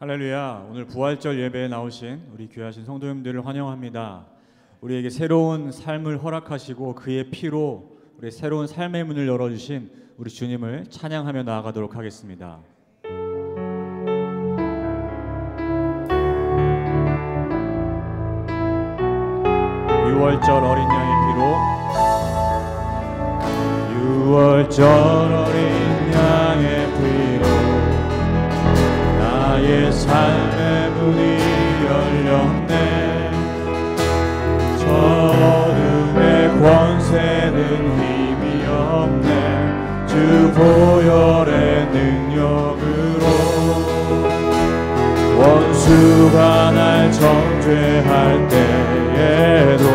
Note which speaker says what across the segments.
Speaker 1: 할렐루야. 오늘 부활절 예배에 나오신 우리 귀하신 성도님들을 환영합니다. 우리에게 새로운 삶을 허락하시고 그의 피로 우리 새로운 삶의 문을 열어주신 우리 주님을 찬양하며 나아가도록 하겠습니다. 6월절 어린 양의 피로 6월절 어린 양의 피로 나의 삶의 문이 열렸네. 저 어둠의 권세는 힘이 없네. 주 보혈의 능력으로 원수가 날 정죄할 때에도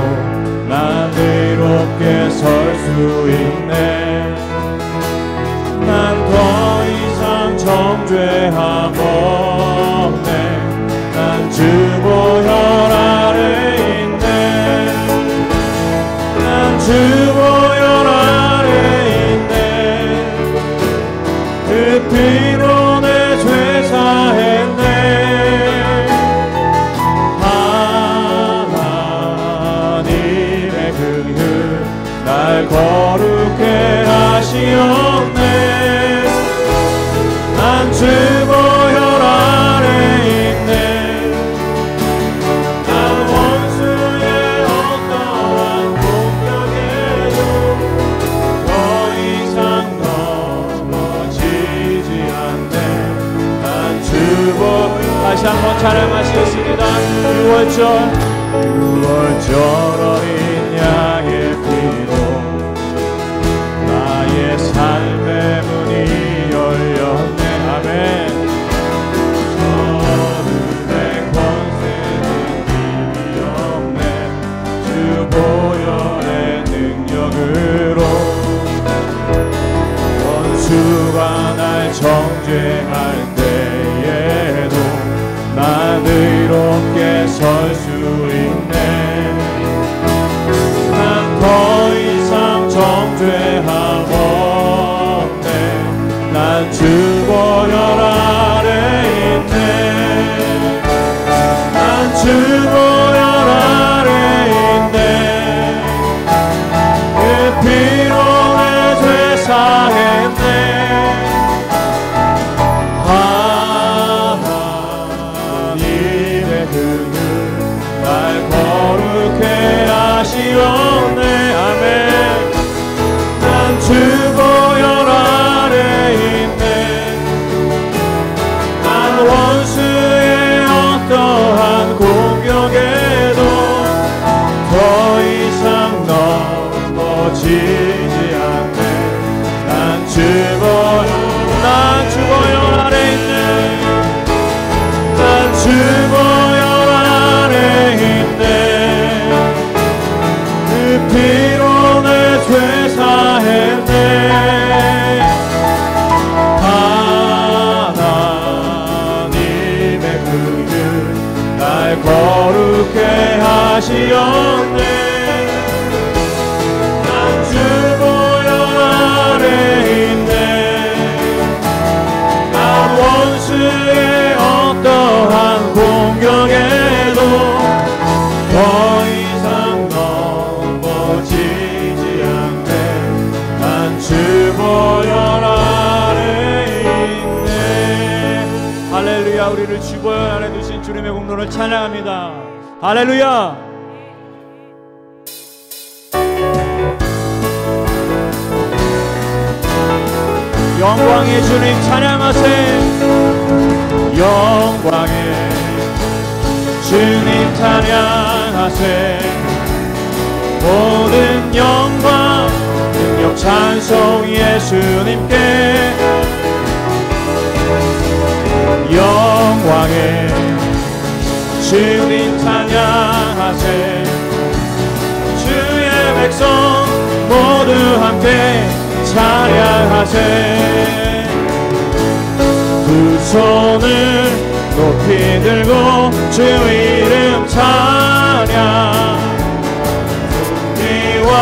Speaker 1: 난 의롭게 설 수 있네. 난 더 이상 정죄함 없네. 난 주 보혈 아래 있네. 난 주 보혈 아래 있네. 그 피로 내 죄 사했네. 하나님의 긍휼 날 거룩해 하시옵네. 난 주 보혈 아래 있네. 난 원수의 어떠한 공격에도 더 이상 넘어지지 않네. 난 주 보혈. 다시 한번 찬양하시겠습니다. 6월절 어린 양의 피로 나의 삶의 문이 열렸네. 아멘. 저 어둠의 권세는 힘이 없네. 주 보혈의 능력으로 원수가 날 정죄할 때에도 난 의롭게 설 수 있네. 난 더 이상 정죄함 없네. 난 주 보혈 아래 있네. 난 주 보혈 아래 있네. 그 피로 내 죄 사했네. 하나님의 긍휼 날 거룩해 하시옵네. 아멘. 난 주 보혈 아래 있네. 난 원수의 어떠한 공격에도 더 이상 넘어지지 않네. 난 주 보혈 아래 있네. 난 주 보혈 아래 있네. 그 피로 내 죄 사했네. 하나님의 긍휼 날 거룩해 하시옵네. 난 주 보혈 아래 있네. 난 원수의 어떠한 공격에도 더 이상 넘어지지 않네. 난 주 보혈 아래 있네. 할렐루야. 우리를 주 보혈 아래 두신 주님의 공로를 찬양합니다. 할렐루야. 영광의 주님 찬양하세. 영광의 주님 찬양하세. 모든 영광 능력 찬송 예수님께. 영광의 주님 찬양하세. 주의 백성 모두 함께 찬양하세. 두 손을 높이 들고 주 이름 찬양. 승리와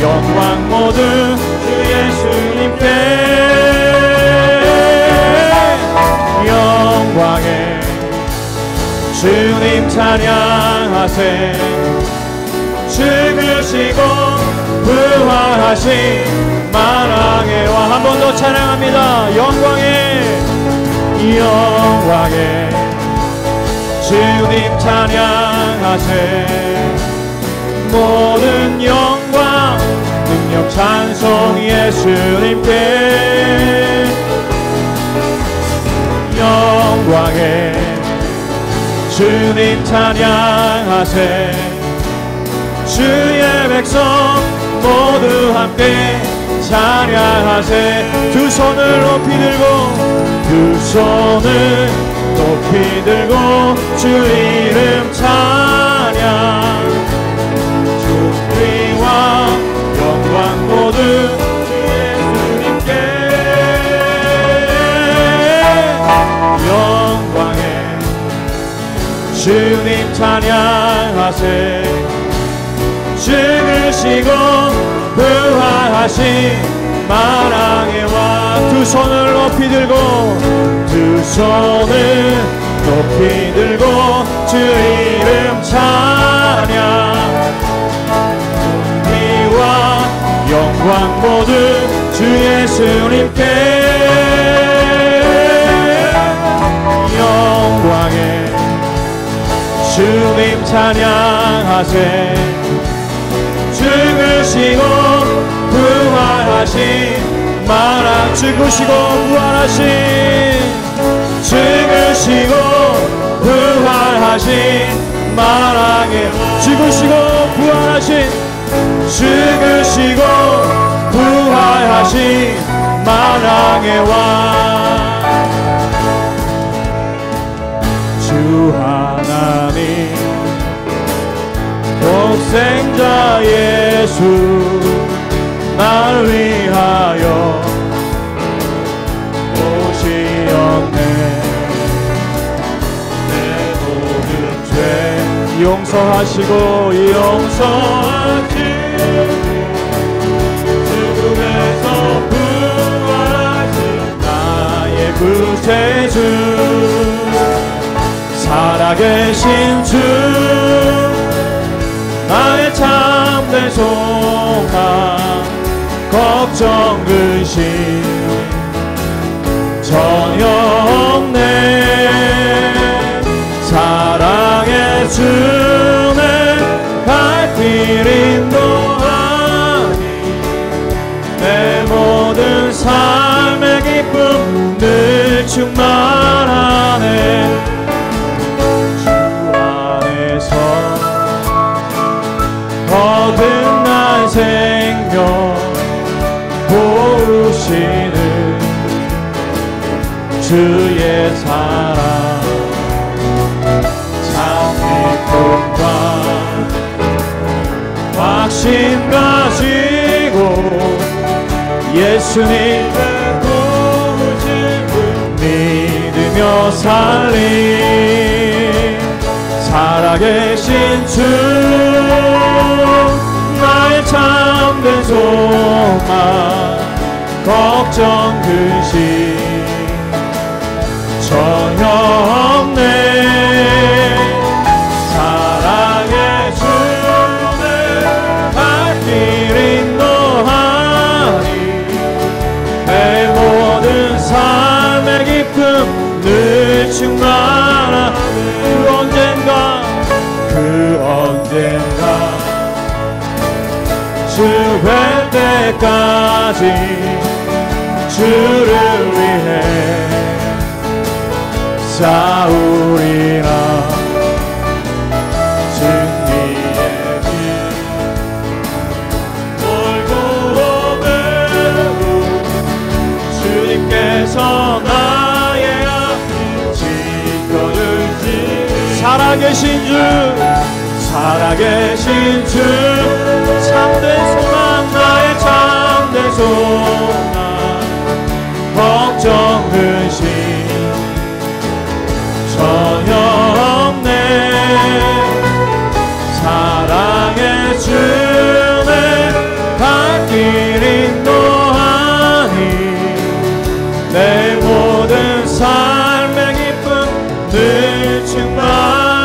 Speaker 1: 영광 모두 주 예수님께. 영광의 주님 찬양하세. 죽으시고 부활하신 만왕의 왕. 한 번 더 찬양합니다. 영광에 영광에 주님 찬양하세. 모든 영광 능력 찬송 예수님께. 영광에 주님 찬양하세. 주의 백성 모두 함께 찬양하세. 두 손을 높이 들고, 두 손을 높이 들고 주 이름 찬양. 존귀와 영광 모두 주 예수님께. 영광에 주님 찬양하세. 죽으시고 부활하신 만왕의 왕. 두 손을 높이 들고, 두 손을 높이 들고 주 이름 찬양. 존귀와 영광 모두 주 예수님께. 영광에 주님 찬양하세. 죽으시고 부활하신 만왕. 죽으시고 부활하신, 죽으시고 부활하신 만왕의. 죽으시고 부활하신, 죽으시고 부활하신 만왕의 왕. 주 하나님 독생자 예수 날 위하여 오시었네. 내 모든 죄 용서하시고 용서하시고 죽음에서 부활하신 나의 구세주. 살아계신 주 나의 참된 소망. 걱정 근심 전혀 없네. 사랑의 주는 갈 길 인도하니 내 모든 삶의 기쁨 늘 충만하네. 얻은 날 생명 보시는 주의 사랑. 참 기쁨과 확신 가지고 예수님의 구주를 믿으며 살리. 살아계신 주 나의 참된 소망. 걱정 근심 전혀 없네. 사랑의 주는 갈 길 인도하니 내 모든 삶의 기쁨 늘 충만하네. 그 언젠가 주 뵐 때까지 주를 위해 싸우리라. 승리의 길 몰고 오매고 주님께서 나의 앞을 지켜주시. 살아계신 주, 살아계신 주 참된 소망. 나의 참된 소망. 걱정 근심 전혀 없네. 사랑의 주는 갈 길 인도하니 내 모든 삶의 기쁨 늘 충만.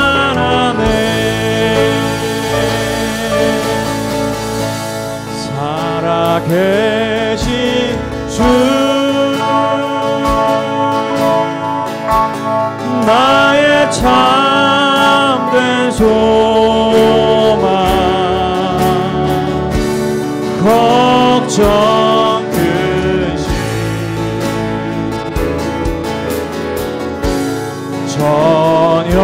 Speaker 1: 소망 걱정 근심 전혀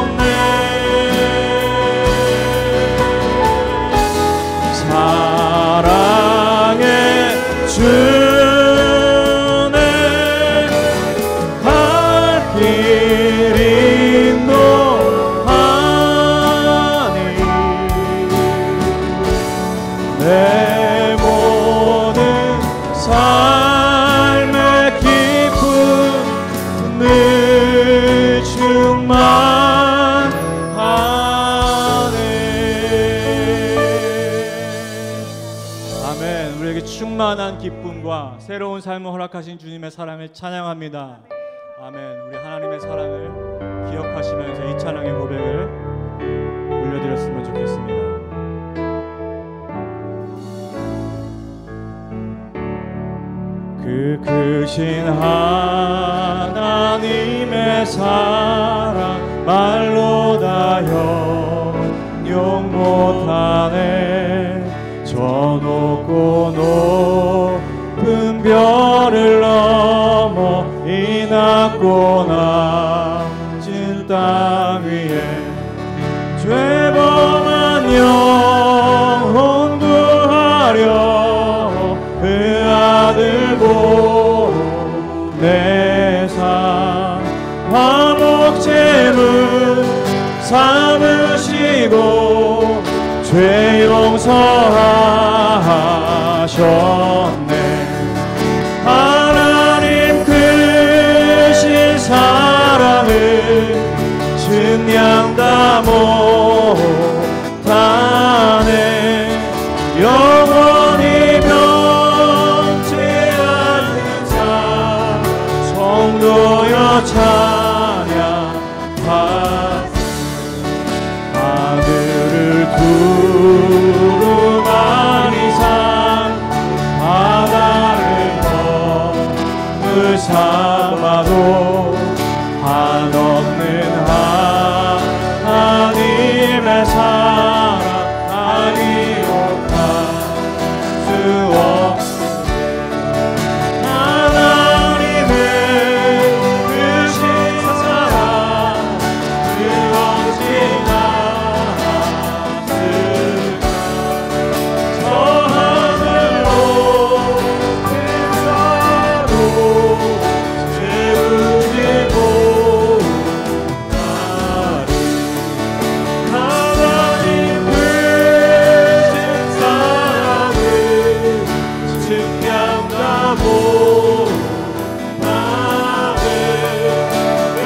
Speaker 1: 없네. 사랑의 주네 갈 길 인도하니 내 모든 삶의 기쁨 늘 충만하네. 아멘. 우리에게 충만한 기쁨과 새로운 삶을 허락하신 주님의 사랑을 찬양합니다. 아멘. 우리 하나님의 사랑을 기억하시면서 이 찬양의 고백을 올려드렸으면 좋겠습니다. 그 크신 하나님의 사랑 말로 다 형용 못하네. 저 높고 높은 별을 넘어 이 낮고 낮은 땅 위에 죄범한 영혼 구하려 그 아들 보내사 화목제물 삼으시고 죄 용서하셨네. 하나님 크신 사랑을 증량 다 못하네. 영원히 변치 않는 자 성도여 찬양하세. 하늘을 두루마리 산 바다를 넘으삼아도 한없는 하나님의 사랑 아니옵할 수 없네. 하나님의 크신 사랑 그 언제나 저 하늘로 태사로 재우시고 나를 하나님 크신 사랑을 증량하고 나를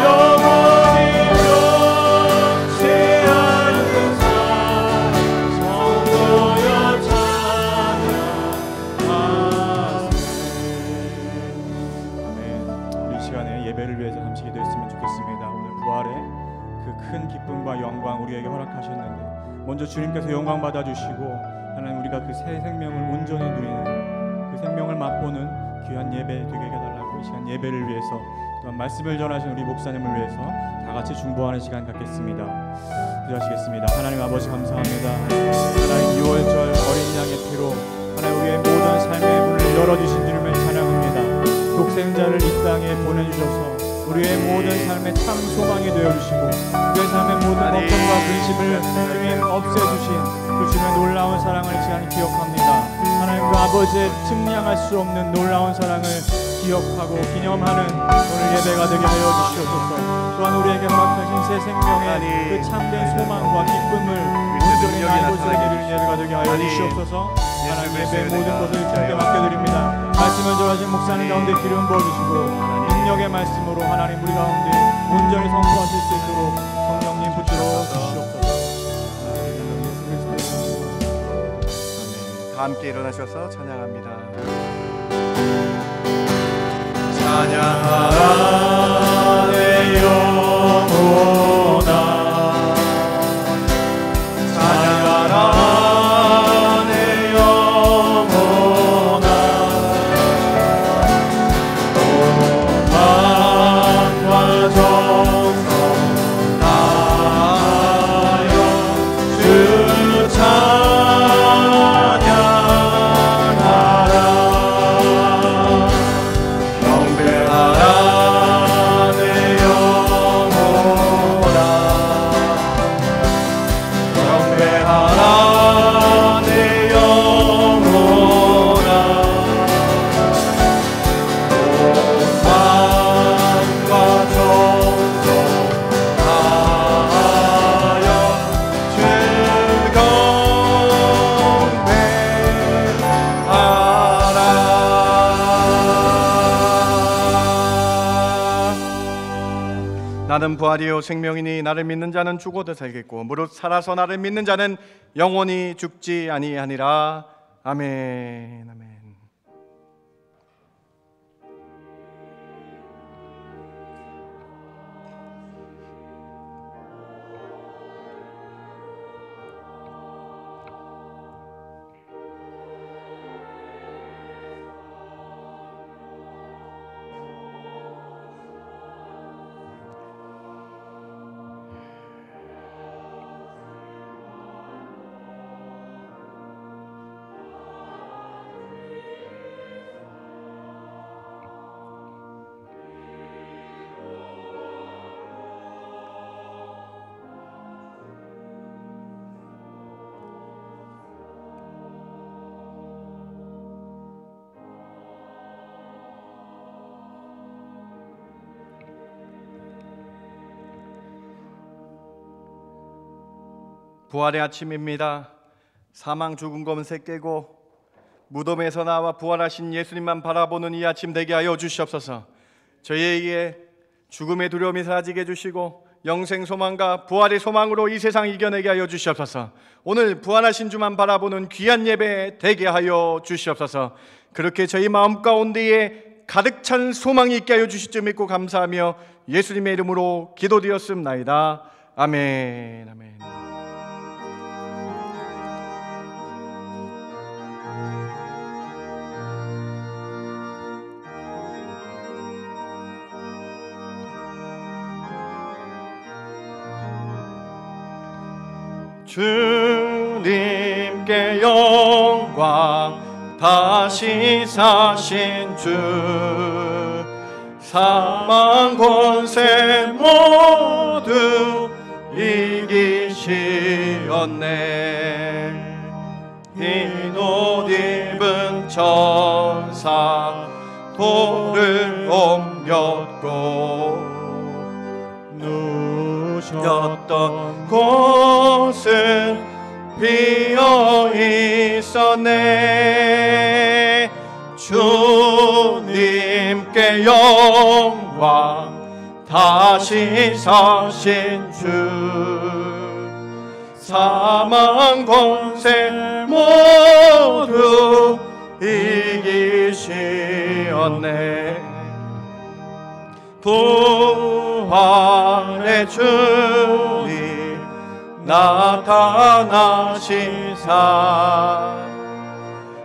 Speaker 1: 영원히 변치 않는 사 성도여 찬양하세. 아멘. 우리 이 시간에 예배를 위해서 잠시 기도했으면 좋겠습니다. 오늘 부활의 그 큰 기쁨과 영광 우리에게 허락하셨는데 먼저 주님께서 영광 받아주시고 하나님 우리가 그 새 생명을 온전히 누리는 그 생명을 맛보는 귀한 예배 되게 해달라고 이 시간 예배를 위해서 또한 말씀을 전하신 우리 목사님을 위해서 다 같이 중보하는 시간 갖겠습니다. 기도하시겠습니다. 하나님 아버지 감사합니다. 하나님 6월절 어린 양의 피로 하나님 우리의 모든 삶의 문을 열어주신 주님을 찬양합니다. 독생자를 이 땅에 보내주셔서 우리의 모든 삶의 참 소망이 되어주시고 우리의 삶의 모든 걱정과 근심을 주님 없애주신 그 주님의 놀라운 사랑을 시간 기억합니다. 하나님 그 아버지의 측량할 수 없는 놀라운 사랑을 기억하고 기념하는 오늘 예배가 되게 하여 주시옵소서. 또한 우리에게 허락하신 새 생명의 그 참된 소망과 기쁨을 온전히 알고 살기를 예배가 되게 하여 주시옵소서. 하나님 예배의 모든 것을 주님께 맡겨드립니다. 말씀을 전하신 목사님 가운데 기름 부어주시고 능력의 말씀으로 하나님 우리 가운데 온전히 선포하실 수 있도록 성령님 붙들어 주시옵소서.
Speaker 2: 다 함께 일어나셔서 찬양합니다. 찬양하라 내 영혼아 찬양하라 내 영혼아 오만과 정성 다 나는 부활이요 생명이니 나를 믿는 자는 죽어도 살겠고 무릇 살아서 나를 믿는 자는 영원히 죽지 아니하니라. 아멘. 아멘. 부활의 아침입니다. 사망 죽은 검새 깨고 무덤에서 나와 부활하신 예수님만 바라보는 이 아침 되게 하여 주시옵소서. 저희에게 죽음의 두려움이 사라지게 해주시고 영생 소망과 부활의 소망으로 이 세상 이겨내게 하여 주시옵소서. 오늘 부활하신 주만 바라보는 귀한 예배 되게 하여 주시옵소서. 그렇게 저희 마음 가운데에 가득 찬 소망이 있게 하여 주실 줄 믿고 감사하며 예수님의 이름으로 기도드렸습나이다. 아멘. 아멘. 주님께 영광, 다시 사신 주, 사망 권세 모두 이기시었네. 흰 옷 입은 천사 돌을 옮겼고 누셨던 곳은 비어 있었네. 주님께 영광, 다시 사신 주, 사망 권세 모두 이기시었네. 부활의 주님 나타나시사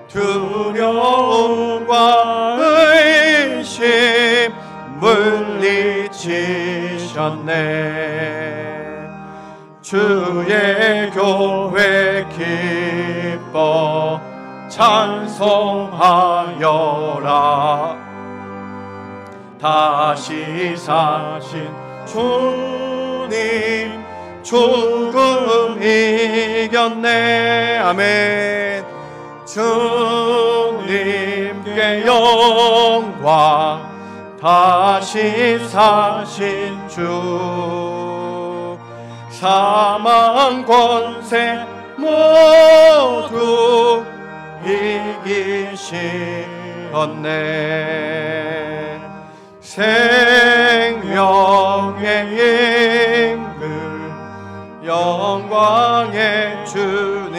Speaker 2: 두려움과 의심 물리치셨네. 주의 교회 기뻐 찬송하여라. 다시 사신 주님 죽음 이겼네. 아멘. 주님께 영광, 다시 사신 주, 사망 권세 모두 이기시었네. 생명의 임금, 영광의 주님,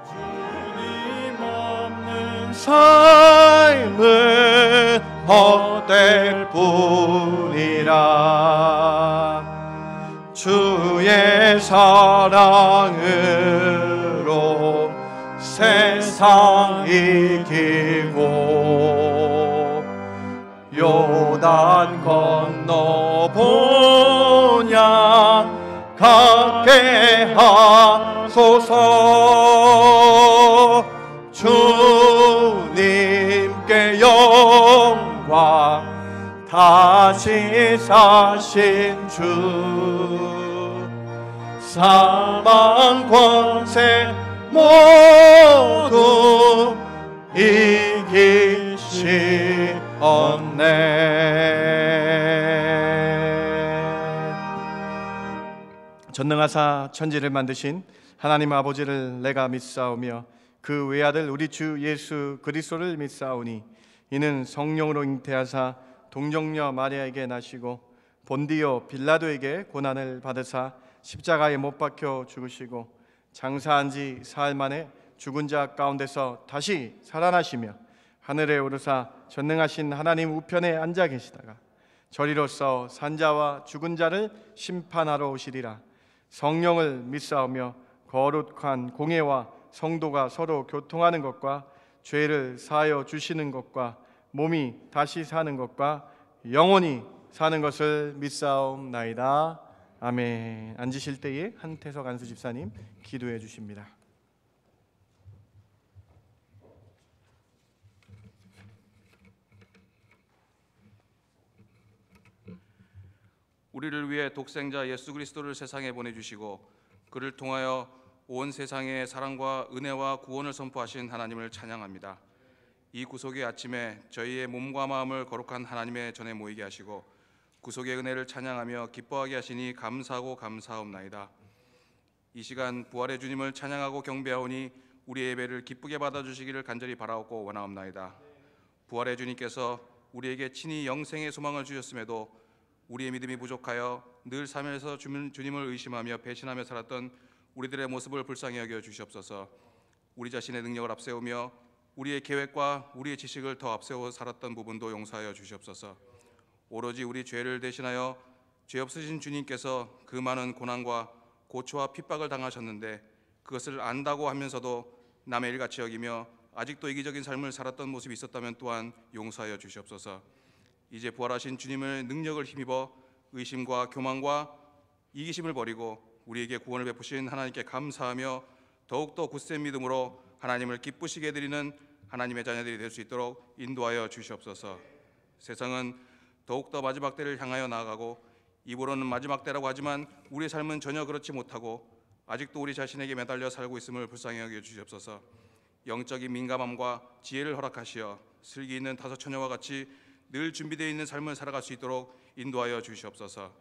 Speaker 2: 주님 없는 삶은 헛될 뿐이라. 주의 사랑으로 세상 이기고 요단 건너 보냐 갖게 하소서. 주님께 영광, 다시 사신 주, 사망 권세 모두 이기시었네. 전능하사 천지를 만드신 하나님 아버지를 내가 믿사오며 그 외아들 우리 주 예수 그리스도를 믿사오니 이는 성령으로 잉태하사 동정녀 마리아에게 나시고 본디오 빌라도에게 고난을 받으사 십자가에 못 박혀 죽으시고 장사한 지 사흘 만에 죽은 자 가운데서 다시 살아나시며 하늘에 오르사 전능하신 하나님 우편에 앉아 계시다가 저리로서 산자와 죽은 자를 심판하러 오시리라. 성령을 믿사오며 거룩한 공예와 성도가 서로 교통하는 것과 죄를 사하여 주시는 것과 몸이 다시 사는 것과 영원히 사는 것을 믿사옵나이다. 아멘. 앉으실 때에 한태석 안수 집사님 기도해 주십니다.
Speaker 3: 우리를 위해 독생자 예수 그리스도를 세상에 보내주시고 그를 통하여 온 세상에 사랑과 은혜와 구원을 선포하신 하나님을 찬양합니다. 이 구속의 아침에 저희의 몸과 마음을 거룩한 하나님의 전에 모이게 하시고 구속의 은혜를 찬양하며 기뻐하게 하시니 감사하고 감사하옵나이다. 이 시간 부활의 주님을 찬양하고 경배하오니 우리의 예배를 기쁘게 받아주시기를 간절히 바라옵고 원하옵나이다. 부활의 주님께서 우리에게 친히 영생의 소망을 주셨음에도 우리의 믿음이 부족하여 늘 삶에서 주님을 의심하며 배신하며 살았던 우리들의 모습을 불쌍히 여겨 주시옵소서. 우리 자신의 능력을 앞세우며 우리의 계획과 우리의 지식을 더 앞세워 살았던 부분도 용서하여 주시옵소서. 오로지 우리 죄를 대신하여 죄 없으신 주님께서 그 많은 고난과 고초와 핍박을 당하셨는데 그것을 안다고 하면서도 남의 일같이 여기며 아직도 이기적인 삶을 살았던 모습이 있었다면 또한 용서하여 주시옵소서. 이제 부활하신 주님의 능력을 힘입어 의심과 교만과 이기심을 버리고 우리에게 구원을 베푸신 하나님께 감사하며 더욱더 굳센 믿음으로 하나님을 기쁘시게 드리는 하나님의 자녀들이 될 수 있도록 인도하여 주시옵소서. 세상은 더욱더 마지막 때를 향하여 나아가고 입으로는 마지막 때라고 하지만 우리의 삶은 전혀 그렇지 못하고 아직도 우리 자신에게 매달려 살고 있음을 불쌍히 여겨 주시옵소서. 영적인 민감함과 지혜를 허락하시어 슬기 있는 다섯 처녀와 같이 늘 준비되어 있는 삶을 살아갈 수 있도록 인도하여 주시옵소서.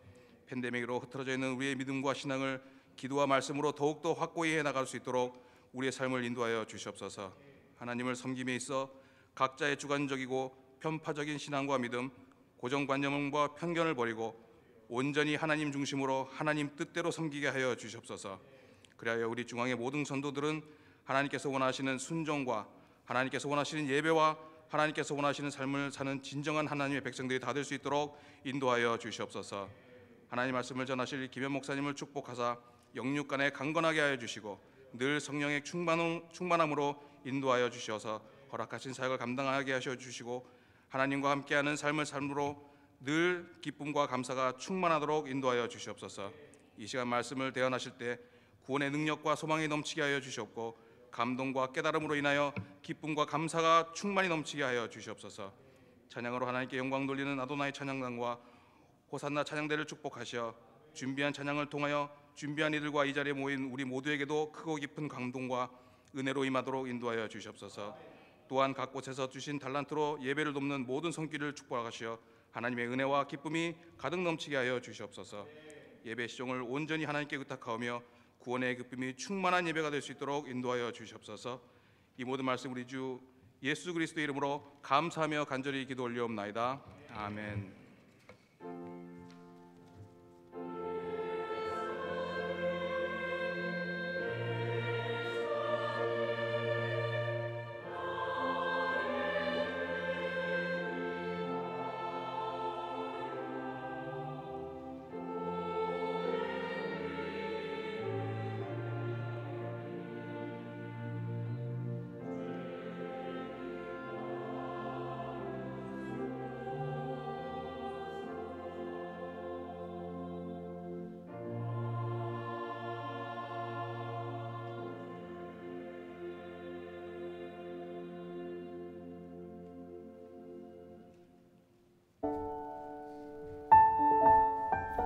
Speaker 3: 팬데믹으로 흐트러져 있는 우리의 믿음과 신앙을 기도와 말씀으로 더욱더 확고히 해나갈 수 있도록 우리의 삶을 인도하여 주시옵소서. 하나님을 섬김에 있어 각자의 주관적이고 편파적인 신앙과 믿음, 고정관념과 편견을 버리고 온전히 하나님 중심으로 하나님 뜻대로 섬기게 하여 주시옵소서. 그리하여 우리 중앙의 모든 성도들은 하나님께서 원하시는 순종과 하나님께서 원하시는 예배와 하나님께서 원하시는 삶을 사는 진정한 하나님의 백성들이 다 될 수 있도록 인도하여 주시옵소서. 하나님 말씀을 전하실 김현 목사님을 축복하사 영육간에 강건하게 하여 주시고 늘 성령의 충만함으로 인도하여 주셔서 허락하신 사역을 감당하게 하셔 주시고 하나님과 함께하는 삶을 삶으로 늘 기쁨과 감사가 충만하도록 인도하여 주시옵소서. 이 시간 말씀을 대언하실 때 구원의 능력과 소망이 넘치게 하여 주시옵고 감동과 깨달음으로 인하여 기쁨과 감사가 충만히 넘치게 하여 주시옵소서. 찬양으로 하나님께 영광 돌리는 아도나이 찬양단과 호산나 찬양대를 축복하시어 준비한 찬양을 통하여 준비한 이들과 이 자리에 모인 우리 모두에게도 크고 깊은 감동과 은혜로 임하도록 인도하여 주시옵소서. 또한 각 곳에서 주신 달란트로 예배를 돕는 모든 손길을 축복하시어 하나님의 은혜와 기쁨이 가득 넘치게 하여 주시옵소서. 예배 시종을 온전히 하나님께 의탁하오며 구원의 기쁨이 충만한 예배가 될 수 있도록 인도하여 주시옵소서. 이 모든 말씀 우리 주 예수 그리스도의 이름으로 감사하며 간절히 기도 올리옵나이다. 아멘.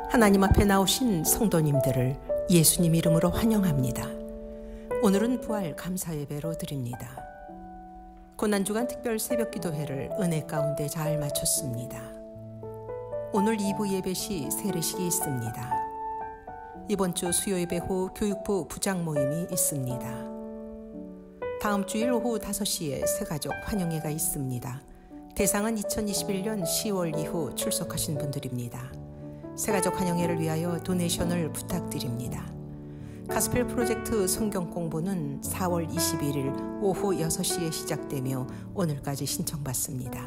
Speaker 4: 하나님 앞에 나오신 성도님들을 예수님 이름으로 환영합니다. 오늘은 부활 감사 예배로 드립니다. 고난주간 특별 새벽 기도회를 은혜 가운데 잘 마쳤습니다. 오늘 2부 예배 시 세례식이 있습니다. 이번 주 수요 예배 후 교육부 부장 모임이 있습니다. 다음 주일 오후 5시에 새가족 환영회가 있습니다. 대상은 2021년 10월 이후 출석하신 분들입니다. 새가족 환영회를 위하여 도네이션을 부탁드립니다. 가스펠 프로젝트 성경 공부는 4월 21일 오후 6시에 시작되며 오늘까지 신청받습니다.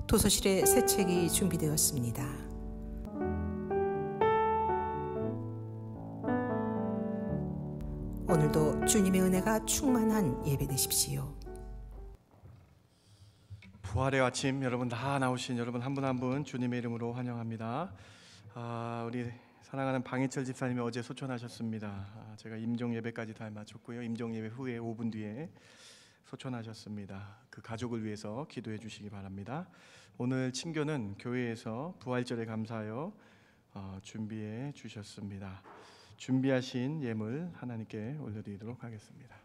Speaker 4: 도서실에 새 책이 준비되었습니다. 오늘도 주님의 은혜가 충만한 예배 되십시오.
Speaker 2: 부활의 아침 여러분 다 나오신 여러분 한 분 한 분 주님의 이름으로 환영합니다. 우리 사랑하는 방희철 집사님이 어제 소천하셨습니다. 제가 임종 예배까지 다 마쳤고요. 임종 예배 후에 5분 뒤에 소천하셨습니다. 그 가족을 위해서 기도해 주시기 바랍니다. 오늘 친교는 교회에서 부활절에 감사하여 준비해 주셨습니다. 준비하신 예물 하나님께 올려드리도록 하겠습니다.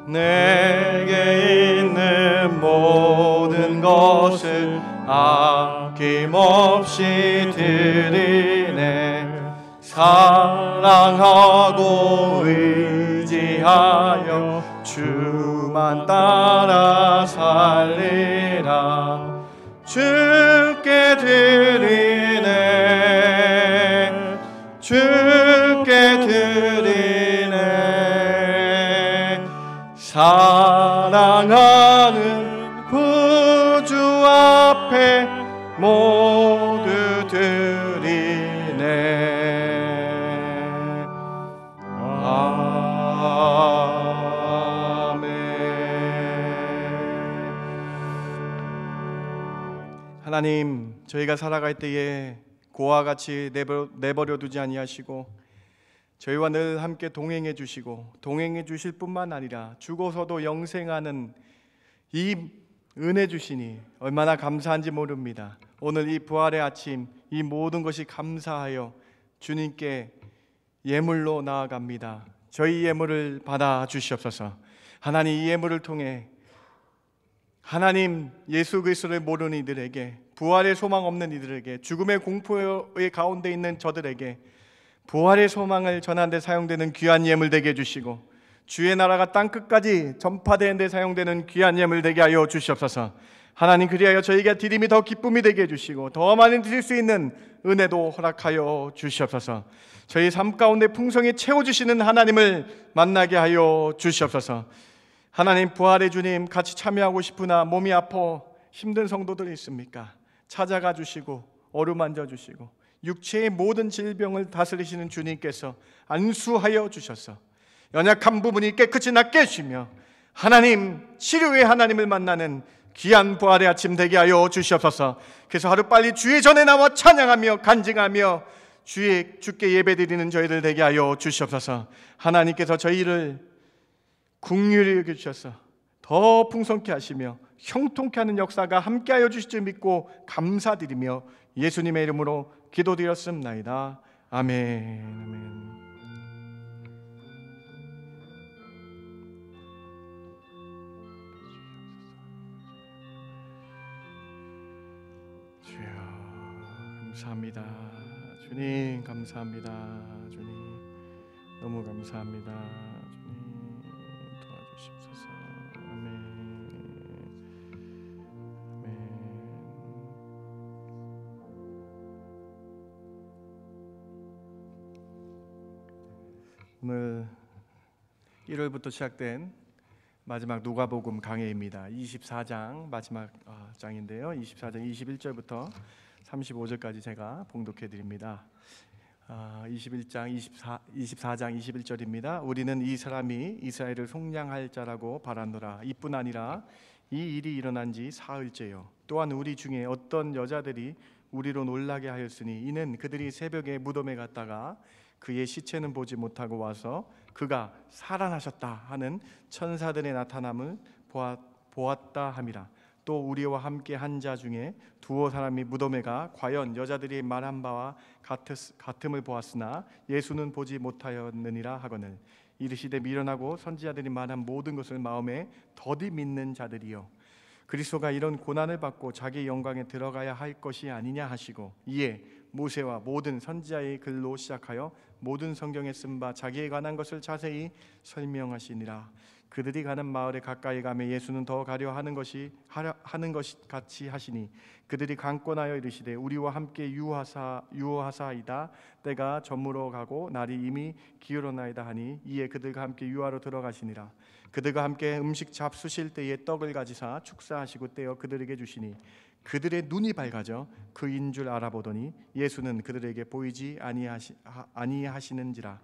Speaker 2: 내게 있는 모든 것을 아낌없이 드리네. 사랑하고 의지하여 주만 따라 살리라. 주께 드리네, 주께 드리네. 사랑하는 구주 앞에 모두 드리네. 하나님, 저희가 살아갈 때에 고와 같이 내버려 두지 아니하시고 저희와 늘 함께 동행해 주시고 동행해 주실 뿐만 아니라 죽어서도 영생하는 이 은혜 주시니 얼마나 감사한지 모릅니다. 오늘 이 부활의 아침, 이 모든 것이 감사하여 주님께 예물로 나아갑니다. 저희 예물을 받아 주시옵소서. 하나님, 이 예물을 통해 하나님 예수 그리스도를 모르는 이들에게, 부활의 소망 없는 이들에게, 죽음의 공포의 가운데 있는 저들에게 부활의 소망을 전하는 데 사용되는 귀한 예물 되게 해주시고 주의 나라가 땅끝까지 전파되는 데 사용되는 귀한 예물 되게 하여 주시옵소서. 하나님, 그리하여 저희가 드림이 더 기쁨이 되게 해주시고 더 많이 드릴 수 있는 은혜도 허락하여 주시옵소서. 저희 삶 가운데 풍성히 채워주시는 하나님을 만나게 하여 주시옵소서. 하나님, 부활의 주님 같이 참여하고 싶으나 몸이 아파 힘든 성도들이 있습니까? 찾아가 주시고 어루만져 주시고 육체의 모든 질병을 다스리시는 주님께서 안수하여 주셔서 연약한 부분이 깨끗이 낫게 해주시며 하나님, 치료의 하나님을 만나는 귀한 부활의 아침 되게 하여 주시옵소서. 그래서 하루빨리 주의 전에 나와 찬양하며 간증하며 주께 예배드리는 저희들 되게 하여 주시옵소서. 하나님께서 저희를 긍휼히 여겨주셔서 더 풍성케 하시며 형통케 하는 역사가 함께하여 주실 줄 믿고 감사드리며 예수님의 이름으로 기도드렸습나이다. 아멘. 아멘. 주여 감사합니다. 주님 감사합니다. 주님 너무 감사합니다. 주님 도와주십소서. 아멘. 아멘. 오늘 1월부터 시작된 마지막 누가복음 강해입니다. 24장 마지막 장인데요. 24장 21절부터 35절까지 제가 봉독해 드립니다. 24장 21절입니다. 우리는 이 사람이 이스라엘을 속량할 자라고 바라노라. 이뿐 아니라 이 일이 일어난 지 사흘째요. 또한 우리 중에 어떤 여자들이 우리로 놀라게 하였으니 이는 그들이 새벽에 무덤에 갔다가 그의 시체는 보지 못하고 와서 그가 살아나셨다 하는 천사들의 나타남을 보았다 함이라. 또 우리와 함께 한 자 중에 두어 사람이 무덤에 가 과연 여자들이 말한 바와 같음을 보았으나 예수는 보지 못하였느니라 하거늘 이르시되 미련하고 선지자들이 말한 모든 것을 마음에 더디 믿는 자들이요 그리스도가 이런 고난을 받고 자기의 영광에 들어가야 할 것이 아니냐 하시고 이에 모세와 모든 선지자의 글로 시작하여 모든 성경에 쓴 바 자기에 관한 것을 자세히 설명하시니라. 그들이 가는 마을에 가까이 가매 예수는 더 가려 하는 것이 같이 하시니 그들이 강권하여 이르시되 우리와 함께 유하사이다. 때가 저물어 가고 날이 이미 기울어나이다 하니 이에 그들과 함께 유하로 들어가시니라. 그들과 함께 음식 잡수실 때에 떡을 가지사 축사하시고 떼어 그들에게 주시니 그들의 눈이 밝아져 그인 줄 알아보더니 예수는 그들에게 보이지 아니하시는지라.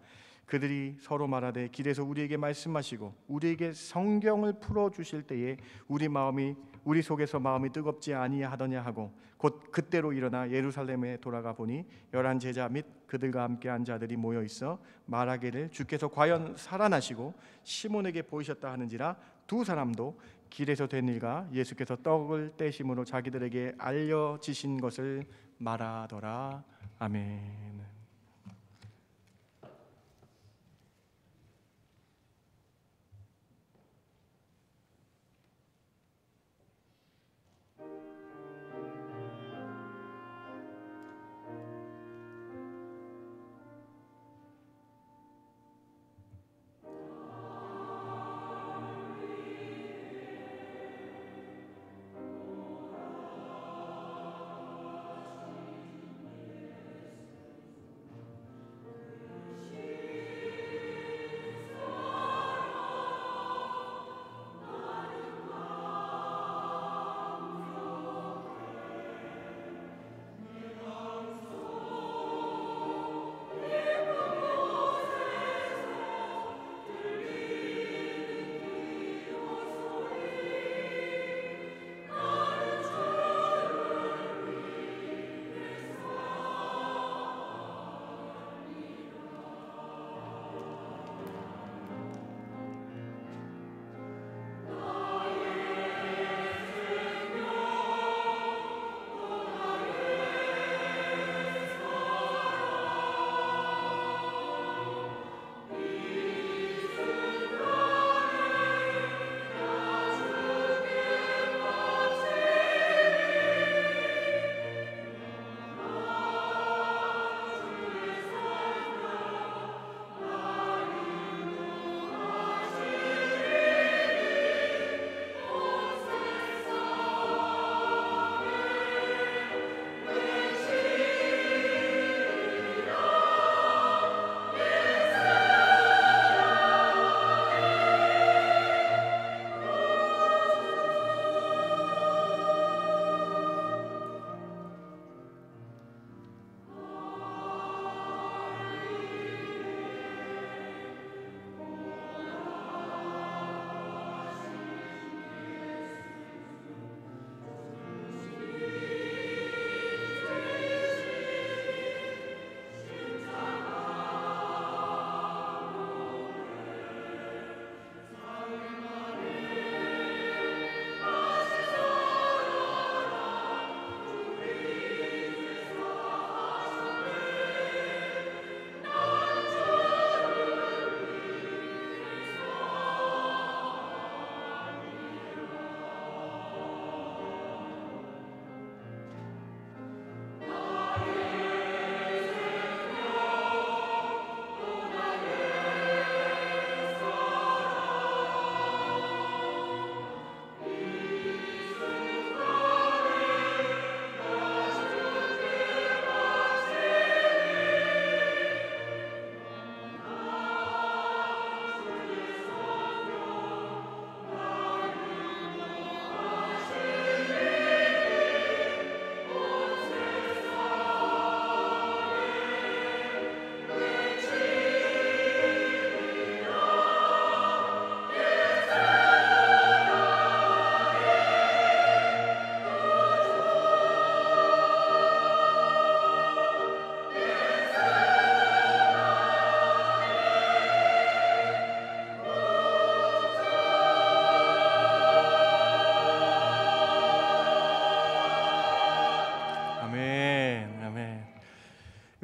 Speaker 2: 그들이 서로 말하되 길에서 우리에게 말씀하시고 우리에게 성경을 풀어주실 때에 우리 속에서 마음이 뜨겁지 아니하더냐 하고 곧 그때로 일어나 예루살렘에 돌아가 보니 11 제자 및 그들과 함께 한 자들이 모여 있어 말하기를 주께서 과연 살아나시고 시몬에게 보이셨다 하는지라. 두 사람도 길에서 된 일과 예수께서 떡을 떼심으로 자기들에게 알려지신 것을 말하더라. 아멘.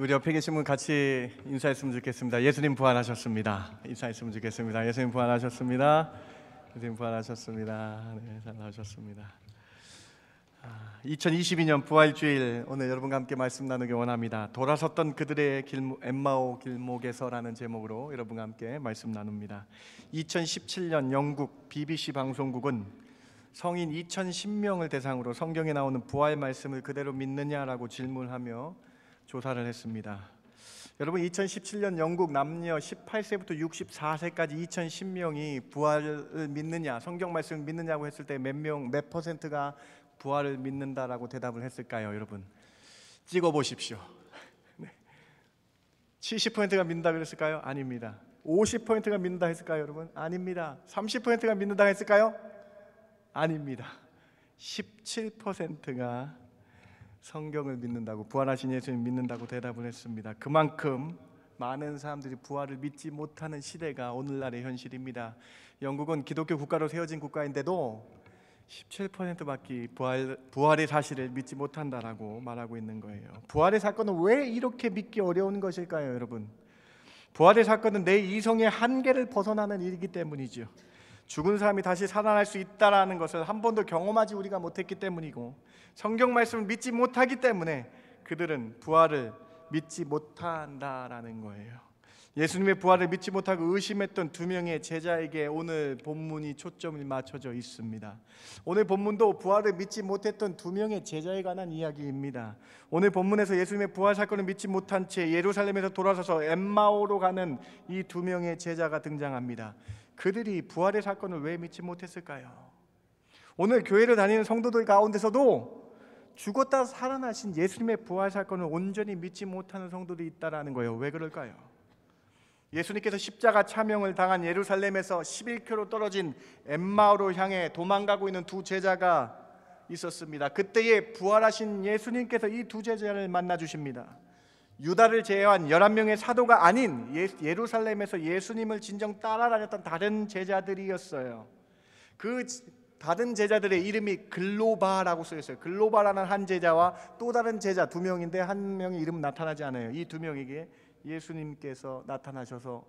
Speaker 2: 우리 옆에 계신 분 같이 인사했으면 좋겠습니다. 예수님 부활하셨습니다. 인사했으면 좋겠습니다. 예수님 부활하셨습니다. 예수님 부활하셨습니다. 네, 잘 나오셨습니다. 2022년 부활주일 오늘 여러분과 함께 말씀 나누기 원합니다. 돌아섰던 그들의 엠마오 길목에서라는 제목으로 여러분과 함께 말씀 나눕니다. 2017년 영국 BBC 방송국은 성인 2010명을 대상으로 성경에 나오는 부활 말씀을 그대로 믿느냐라고 질문하며 조사를 했습니다. 여러분, 2017년 영국 남녀 18세부터 64세까지 2010명이 부활을 믿느냐, 성경 말씀을 믿느냐고 했을 때 몇 퍼센트가 부활을 믿는다라고 대답을 했을까요? 여러분 찍어 보십시오. 70%가 믿는다 그랬을까요? 아닙니다. 50%가 믿는다 했을까요? 여러분 아닙니다. 30%가 믿는다 했을까요? 아닙니다. 17%가 성경을 믿는다고, 부활하신 예수님 믿는다고 대답을 했습니다. 그만큼 많은 사람들이 부활을 믿지 못하는 시대가 오늘날의 현실입니다. 영국은 기독교 국가로 세워진 국가인데도 17%밖에 부활의 사실을 믿지 못한다라고 말하고 있는 거예요. 부활의 사건은 왜 이렇게 믿기 어려운 것일까요, 여러분? 부활의 사건은 내 이성의 한계를 벗어나는 일이기 때문이죠. 죽은 사람이 다시 살아날 수 있다라는 것을 한 번도 경험하지 우리가 못했기 때문이고, 성경 말씀을 믿지 못하기 때문에 그들은 부활을 믿지 못한다라는 거예요. 예수님의 부활을 믿지 못하고 의심했던 두 명의 제자에게 오늘 본문이 초점을 맞춰져 있습니다. 오늘 본문도 부활을 믿지 못했던 두 명의 제자에 관한 이야기입니다. 오늘 본문에서 예수님의 부활 사건을 믿지 못한 채 예루살렘에서 돌아서서 엠마오로 가는 이 두 명의 제자가 등장합니다. 그들이 부활의 사건을 왜 믿지 못했을까요? 오늘 교회를 다니는 성도들 가운데서도 죽었다 살아나신 예수님의 부활 사건을 온전히 믿지 못하는 성도들이 있다라는 거예요. 왜 그럴까요? 예수님께서 십자가 차명을 당한 예루살렘에서 11km 떨어진 엠마오로 향해 도망가고 있는 두 제자가 있었습니다. 그때에 부활하신 예수님께서 이 두 제자를 만나 주십니다. 유다를 제외한 11명의 사도가 아닌 예루살렘에서 예수님을 진정 따라다녔던 다른 제자들이었어요. 그 다른 제자들의 이름이 글로바라고 쓰였어요. 글로바라는 한 제자와 또 다른 제자 두 명인데 한 명의 이름은 나타나지 않아요. 이 두 명에게 예수님께서 나타나셔서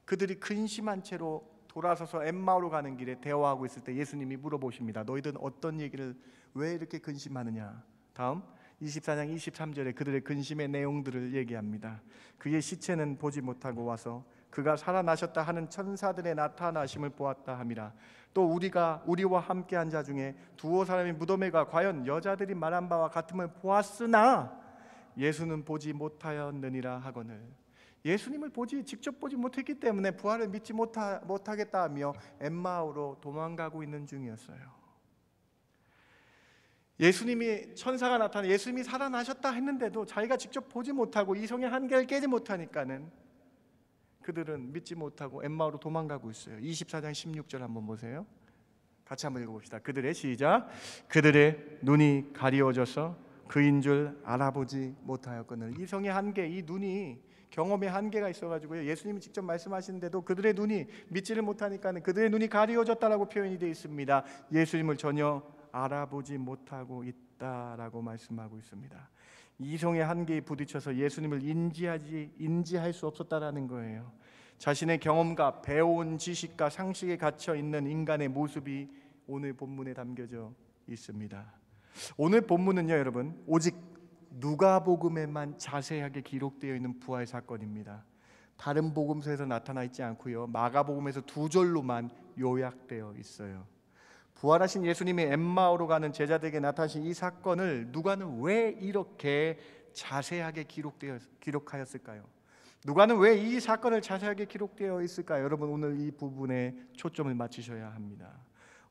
Speaker 2: 그들이 근심한 채로 돌아서서 엠마오로 가는 길에 대화하고 있을 때 예수님이 물어보십니다. 너희들은 어떤 얘기를 왜 이렇게 근심하느냐? 다음 24장 23절에 그들의 근심의 내용들을 얘기합니다. 그의 시체는 보지 못하고 와서 그가 살아나셨다 하는 천사들의 나타나심을 보았다 함이라. 또 우리와 함께한 자 중에 두어 사람이 무덤에 가 과연 여자들이 말한 바와 같음을 보았으나 예수는 보지 못하였느니라 하거늘. 예수님을 직접 보지 못했기 때문에 부활을 믿지 못하겠다 하며 엠마오로 도망가고 있는 중이었어요. 예수님이 천사가 나타나 예수님이 살아나셨다 했는데도 자기가 직접 보지 못하고 이성의 한계를 깨지 못하니까는 그들은 믿지 못하고 엠마오로 도망가고 있어요. 24장 16절 한번 보세요. 같이 한번 읽어봅시다. 그들의 눈이 가리워져서 그인 줄 알아보지 못하였거늘. 이성의 한계, 이 눈이 경험의 한계가 있어가지고요. 예수님이 직접 말씀하시는데도 그들의 눈이 믿지를 못하니까는 그들의 눈이 가리워졌다라고 표현이 되어 있습니다. 예수님을 전혀 알아보지 못하고 있다라고 말씀하고 있습니다. 이성의 한계에 부딪혀서 예수님을 인지할 수 없었다라는 거예요. 자신의 경험과 배운 지식과 상식에 갇혀 있는 인간의 모습이 오늘 본문에 담겨져 있습니다. 오늘 본문은요, 여러분, 오직 누가복음에만 자세하게 기록되어 있는 부활 사건입니다. 다른 복음서에서 나타나 있지 않고요, 마가복음에서 두 절로만 요약되어 있어요. 부활하신 예수님이 엠마오로 가는 제자들에게 나타나신 이 사건을 누가는 왜 이렇게 자세하게 기록하였을까요? 누가는 왜 이 사건을 자세하게 기록되어 있을까요? 여러분, 오늘 이 부분에 초점을 맞추셔야 합니다.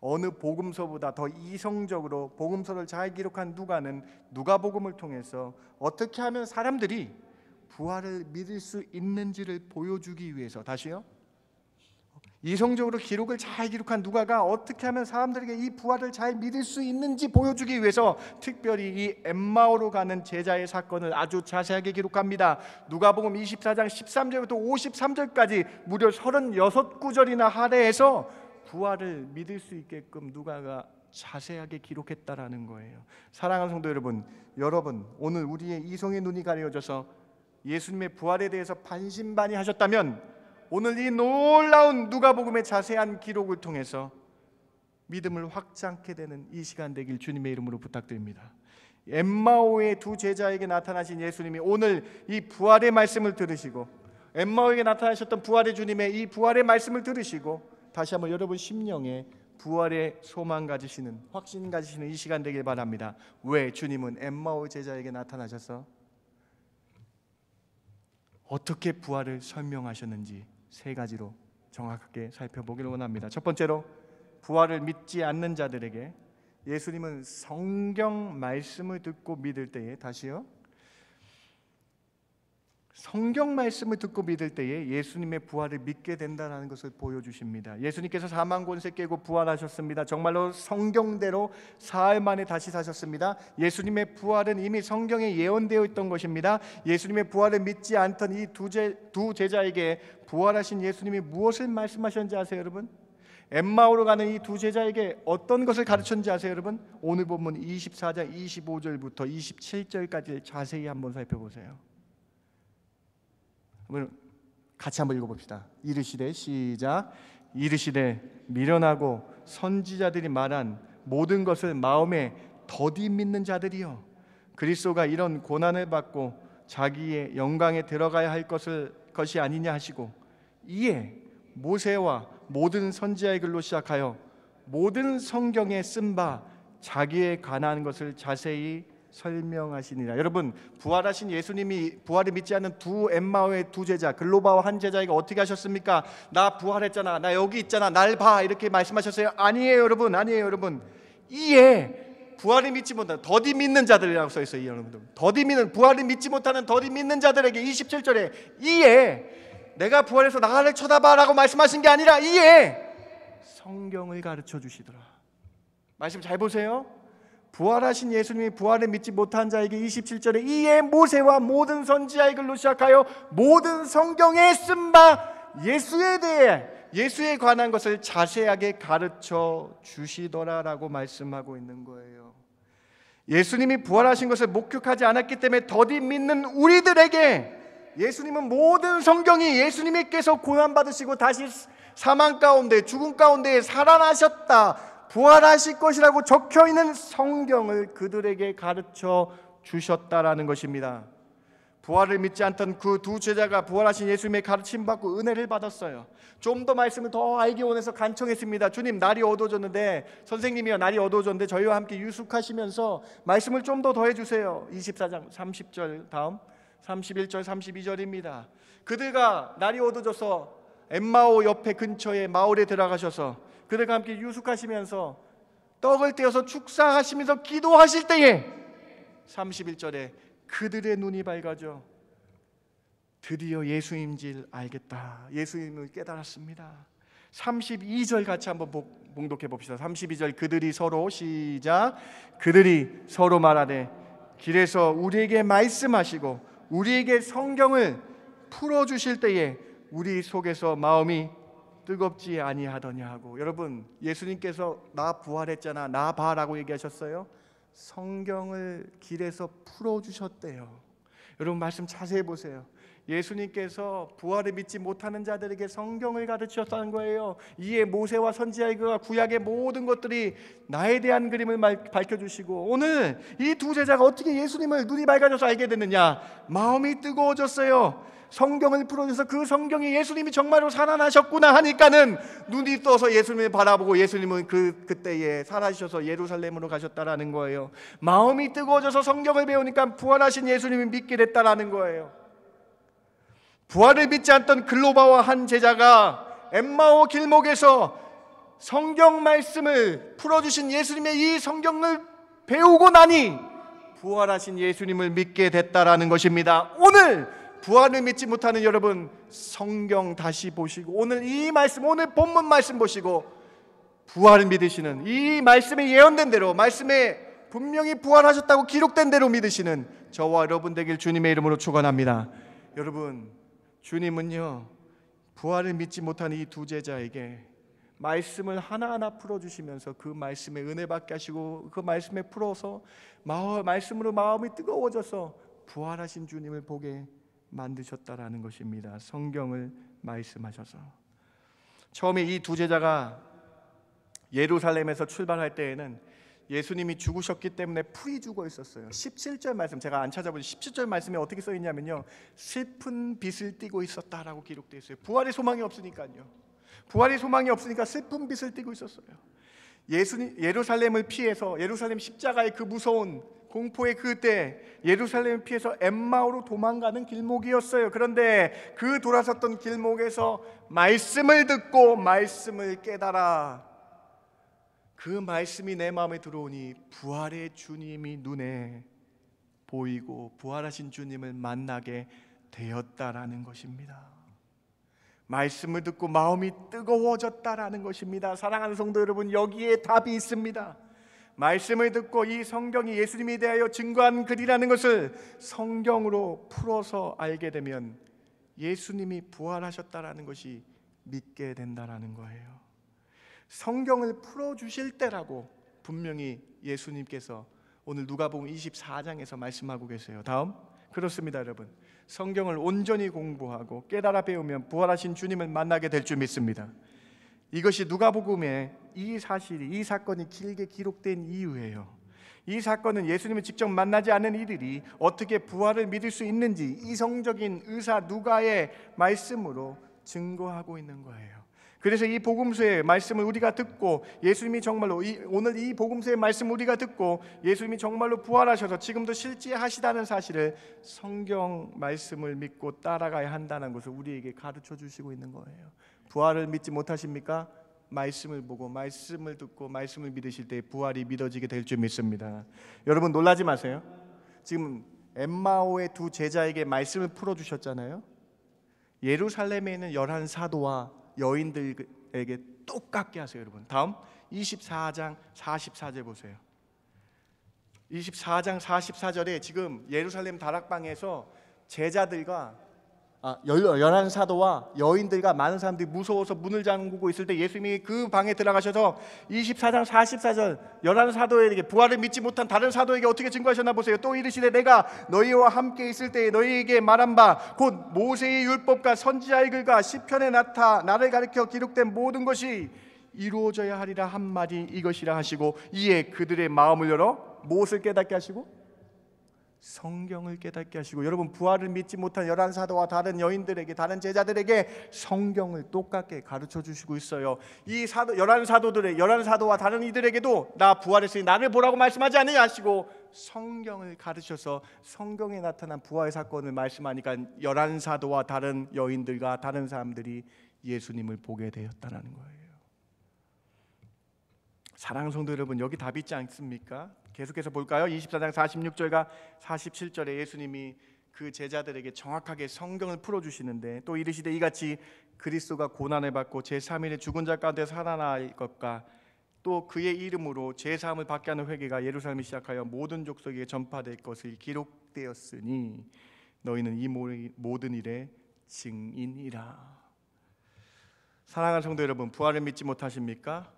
Speaker 2: 어느 복음서보다 더 이성적으로 복음서를 잘 기록한 누가는 누가복음을 통해서 어떻게 하면 사람들이 부활을 믿을 수 있는지를 보여주기 위해서, 다시요, 이성적으로 기록을 잘 기록한 누가가 어떻게 하면 사람들에게 이 부활을 잘 믿을 수 있는지 보여주기 위해서 특별히 이 엠마오로 가는 제자의 사건을 아주 자세하게 기록합니다. 누가복음 24장 13절부터 53절까지 무려 36구절이나 할애해서 부활을 믿을 수 있게끔 누가가 자세하게 기록했다라는 거예요. 사랑하는 성도 여러분, 오늘 우리의 이성의 눈이 가려져서 예수님의 부활에 대해서 반신반의하셨다면 오늘 이 놀라운 누가복음의 자세한 기록을 통해서 믿음을 확장케 되는 이 시간 되길 주님의 이름으로 부탁드립니다. 엠마오의 두 제자에게 나타나신 예수님이 오늘 이 부활의 말씀을 들으시고, 엠마오에게 나타나셨던 부활의 주님의 이 부활의 말씀을 들으시고 다시 한번 여러분 심령에 부활의 소망 가지시는, 확신 가지시는 이 시간 되길 바랍니다. 왜 주님은 엠마오 제자에게 나타나셔서 어떻게 부활을 설명하셨는지 세 가지로 정확하게 살펴보기를 원합니다. 첫 번째로, 부활을 믿지 않는 자들에게 예수님은 성경 말씀을 듣고 믿을 때에, 다시요, 성경 말씀을 듣고 믿을 때에 예수님의 부활을 믿게 된다는 것을 보여주십니다. 예수님께서 사망 권세 깨고 부활하셨습니다. 정말로 성경대로 사흘 만에 다시 사셨습니다. 예수님의 부활은 이미 성경에 예언되어 있던 것입니다. 예수님의 부활을 믿지 않던 이 두 제자에게 부활하신 예수님이 무엇을 말씀하셨는지 아세요, 여러분? 엠마오로 가는 이 두 제자에게 어떤 것을 가르쳤는지 아세요, 여러분? 오늘 본문 24장 25절부터 27절까지 자세히 한번 살펴보세요. 같이 한번 읽어봅시다. 이르시되, 시작. 이르시되 미련하고 선지자들이 말한 모든 것을 마음에 더디 믿는 자들이여, 그리스도가 이런 고난을 받고 자기의 영광에 들어가야 할 것이 아니냐 하시고, 이에 모세와 모든 선지자의 글로 시작하여 모든 성경에 쓴 바 자기에 관한 것을 자세히 설명하시니라. 여러분, 부활하신 예수님이 부활을 믿지 않는 두 엠마오의 두 제자, 글로바와 한 제자에게 어떻게 하셨습니까? 나 부활했잖아, 나 여기 있잖아, 날 봐, 이렇게 말씀하셨어요? 아니에요, 여러분. 아니에요, 여러분. 이에 부활을 믿지 못하는 더디 믿는 자들이라고 써 있어요, 여러분들. 더디 믿는, 부활을 믿지 못하는 더디 믿는 자들에게 27절에 이에 내가 부활해서 나를 쳐다봐라고 말씀하신 게 아니라 이에 성경을 가르쳐 주시더라. 말씀 잘 보세요. 부활하신 예수님이 부활을 믿지 못한 자에게 27절에 이에 모세와 모든 선지자의 글로 시작하여 모든 성경에 쓴 바 예수에 대해, 예수에 관한 것을 자세하게 가르쳐 주시더라라고 말씀하고 있는 거예요. 예수님이 부활하신 것을 목격하지 않았기 때문에 더디 믿는 우리들에게 예수님은 모든 성경이 예수님께서 고난받으시고 다시 사망 가운데, 죽음 가운데 살아나셨다, 부활하실 것이라고 적혀있는 성경을 그들에게 가르쳐 주셨다라는 것입니다. 부활을 믿지 않던 그 두 제자가 부활하신 예수님의 가르침 받고 은혜를 받았어요. 좀 더 말씀을 더 알기 원해서 간청했습니다. 주님, 날이 어두워졌는데, 선생님이요, 날이 어두워졌는데 저희와 함께 유숙하시면서 말씀을 좀 더 더해주세요. 24장 30절 다음 31절 32절입니다. 그들과 날이 어두워져서 엠마오 옆에 근처에 마을에 들어가셔서 그들과 함께 유숙하시면서 떡을 떼어서 축사하시면서 기도하실 때에 31절에 그들의 눈이 밝아져 드디어 예수님인지 알겠다, 예수님을 깨달았습니다. 32절 같이 한번 봉독해 봅시다. 32절, 그들이 서로, 시작. 그들이 서로 말하되 길에서 우리에게 말씀하시고 우리에게 성경을 풀어주실 때에 우리 속에서 마음이 뜨겁지 아니하더냐 하고. 여러분, 예수님께서 나 부활했잖아, 나 봐라고 얘기하셨어요? 성경을 길에서 풀어주셨대요. 여러분, 말씀 자세히 보세요. 예수님께서 부활을 믿지 못하는 자들에게 성경을 가르치셨다는 거예요. 이에 모세와 선지자의 그 구약의 모든 것들이 나에 대한 그림을 밝혀주시고, 오늘 이 두 제자가 어떻게 예수님을 눈이 밝아져서 알게 됐느냐? 마음이 뜨거워졌어요. 성경을 풀어줘서 그 성경이 예수님이 정말로 살아나셨구나 하니까는 눈이 떠서 예수님을 바라보고 예수님은 그때에 살아주셔서 예루살렘으로 가셨다라는 거예요. 마음이 뜨거워져서 성경을 배우니까 부활하신 예수님을 믿게 됐다라는 거예요. 부활을 믿지 않던 글로바와 한 제자가 엠마오 길목에서 성경 말씀을 풀어주신 예수님의 이 성경을 배우고 나니 부활하신 예수님을 믿게 됐다라는 것입니다. 오늘 부활을 믿지 못하는 여러분, 성경 다시 보시고 오늘 이 말씀, 오늘 본문 말씀 보시고 부활을 믿으시는, 이 말씀에 예언된 대로, 말씀에 분명히 부활하셨다고 기록된 대로 믿으시는 저와 여러분 되길 주님의 이름으로 축원합니다. 여러분, 주님은요, 부활을 믿지 못하는 이 두 제자에게 말씀을 하나하나 풀어주시면서 그 말씀에 은혜 받게 하시고 그 말씀에 풀어서 말씀으로 마음이 뜨거워져서 부활하신 주님을 보게 만드셨다라는 것입니다. 성경을 말씀하셔서. 처음에 이 두 제자가 예루살렘에서 출발할 때에는 예수님이 죽으셨기 때문에 풀이 죽어 있었어요. 17절 말씀, 제가 안 찾아보니 17절 말씀에 어떻게 써 있냐면요, 슬픈 빛을 띠고 있었다라고 기록되어 있어요. 부활의 소망이 없으니까요. 부활의 소망이 없으니까 슬픈 빛을 띠고 있었어요. 예루살렘을 피해서, 예루살렘 십자가의 그 무서운 공포의 그때 예루살렘을 피해서 엠마오로 도망가는 길목이었어요. 그런데 그 돌아섰던 길목에서 말씀을 듣고 말씀을 깨달아 그 말씀이 내 마음에 들어오니 부활의 주님이 눈에 보이고 부활하신 주님을 만나게 되었다라는 것입니다. 말씀을 듣고 마음이 뜨거워졌다라는 것입니다. 사랑하는 성도 여러분, 여기에 답이 있습니다. 말씀을 듣고 이 성경이 예수님에 대하여 증거한 글이라는 것을 성경으로 풀어서 알게 되면 예수님이 부활하셨다라는 것이 믿게 된다라는 거예요. 성경을 풀어주실 때라고 분명히 예수님께서 오늘 누가복음 24장에서 말씀하고 계세요. 다음, 그렇습니다 여러분. 성경을 온전히 공부하고 깨달아 배우면 부활하신 주님을 만나게 될 줄 믿습니다. 이것이 누가복음에 이 사실이, 이 사건이 길게 기록된 이유예요. 이 사건은 예수님을 직접 만나지 않은 이들이 어떻게 부활을 믿을 수 있는지 이성적인 의사 누가의 말씀으로 증거하고 있는 거예요. 그래서 이 복음서의 말씀을 우리가 듣고 예수님이 정말로 오늘 이 복음서의 말씀을 우리가 듣고 예수님이 정말로 부활하셔서 지금도 실제하시다는 사실을 성경 말씀을 믿고 따라가야 한다는 것을 우리에게 가르쳐 주시고 있는 거예요. 부활을 믿지 못하십니까? 말씀을 보고 말씀을 듣고 말씀을 믿으실 때 부활이 믿어지게 될 줄 믿습니다. 여러분 놀라지 마세요. 지금 엠마오의 두 제자에게 말씀을 풀어주셨잖아요. 예루살렘에 있는 11사도와 여인들에게 똑같게 하세요. 여러분 다음 24장 44절 보세요. 24장 44절에 지금 예루살렘 다락방에서 제자들과 11사도와 여인들과 많은 사람들이 무서워서 문을 잠그고 있을 때 예수님이 그 방에 들어가셔서 24장 44절 11사도에게 부활을 믿지 못한 다른 사도에게 어떻게 증거하셨나 보세요. 또 이르시되 내가 너희와 함께 있을 때에 너희에게 말한 바 곧 모세의 율법과 선지자의 글과 시편에 나를 가리켜 기록된 모든 것이 이루어져야 하리라 한 말이 이것이라 하시고 이에 그들의 마음을 열어 무엇을 깨닫게 하시고 성경을 깨닫게 하시고, 여러분 부활을 믿지 못한 11사도와 다른 여인들에게, 다른 제자들에게 성경을 똑같게 가르쳐 주시고 있어요. 이 11사도와 다른 이들에게도 나 부활했으니 나를 보라고 말씀하지 않으냐 하시고 성경을 가르쳐서 성경에 나타난 부활의 사건을 말씀하니까 11사도와 다른 여인들과 다른 사람들이 예수님을 보게 되었다는 거예요. 사랑하는 성도 여러분, 여기 답이 있지 않습니까? 계속해서 볼까요? 24장 46절과 47절에 예수님이 그 제자들에게 정확하게 성경을 풀어주시는데 또 이르시되 이같이 그리스도가 고난을 받고 제3일에 죽은 자 가운데 살아날 것과 또 그의 이름으로 제사함을 받게 하는 회개가 예루살렘에 시작하여 모든 족속에게 전파될 것을 기록되었으니 너희는 이 모든 일의 증인이라. 사랑하는 성도 여러분, 부활을 믿지 못하십니까?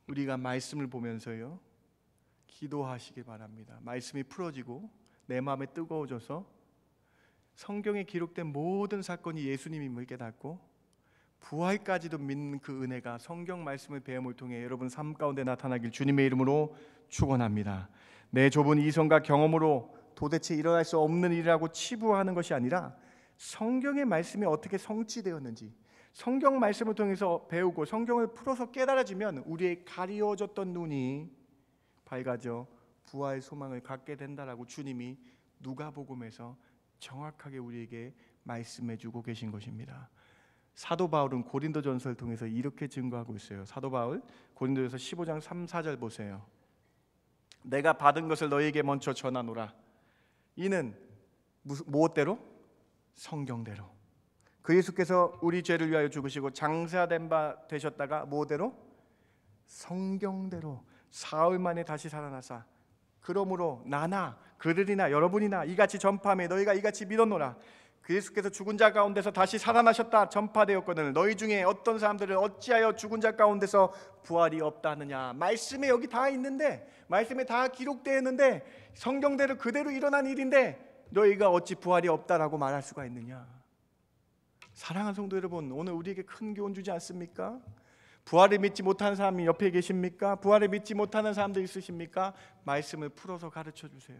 Speaker 2: 우리가 말씀을 보면서요 기도하시길 바랍니다. 말씀이 풀어지고 내 마음에 뜨거워져서 성경에 기록된 모든 사건이 예수님임을 깨닫고 부활까지도 믿는 그 은혜가 성경 말씀을 배움을 통해 여러분 삶 가운데 나타나길 주님의 이름으로 축원합니다. 내 좁은 이성과 경험으로 도대체 일어날 수 없는 일이라고 치부하는 것이 아니라 성경의 말씀이 어떻게 성취되었는지 성경 말씀을 통해서 배우고 성경을 풀어서 깨달아지면 우리의 가리워졌던 눈이 밝아져 부활 소망을 갖게 된다라고 주님이 누가복음에서 정확하게 우리에게 말씀해주고 계신 것입니다. 사도 바울은 고린도전서를 통해서 이렇게 증거하고 있어요. 사도 바울 고린도전서 15장 3, 4절 보세요. 내가 받은 것을 너희에게 먼저 전하노라. 이는 무엇대로? 성경대로. 그 예수께서 우리 죄를 위하여 죽으시고 장사된 바 되셨다가 무엇대로? 성경대로 사흘 만에 다시 살아나사 그러므로 나나 그들이나 여러분이나 이같이 전파하며 너희가 이같이 믿었노라. 그 예수께서 죽은 자 가운데서 다시 살아나셨다 전파되었거늘 너희 중에 어떤 사람들은 어찌하여 죽은 자 가운데서 부활이 없다 하느냐. 말씀에 여기 다 있는데, 말씀에 다 기록되어 있는데 성경대로 그대로 일어난 일인데 너희가 어찌 부활이 없다라고 말할 수가 있느냐? 사랑하는 성도 여러분, 오늘 우리에게 큰 교훈 주지 않습니까? 부활을 믿지 못하는 사람이 옆에 계십니까? 부활을 믿지 못하는 사람들 있으십니까? 말씀을 풀어서 가르쳐 주세요.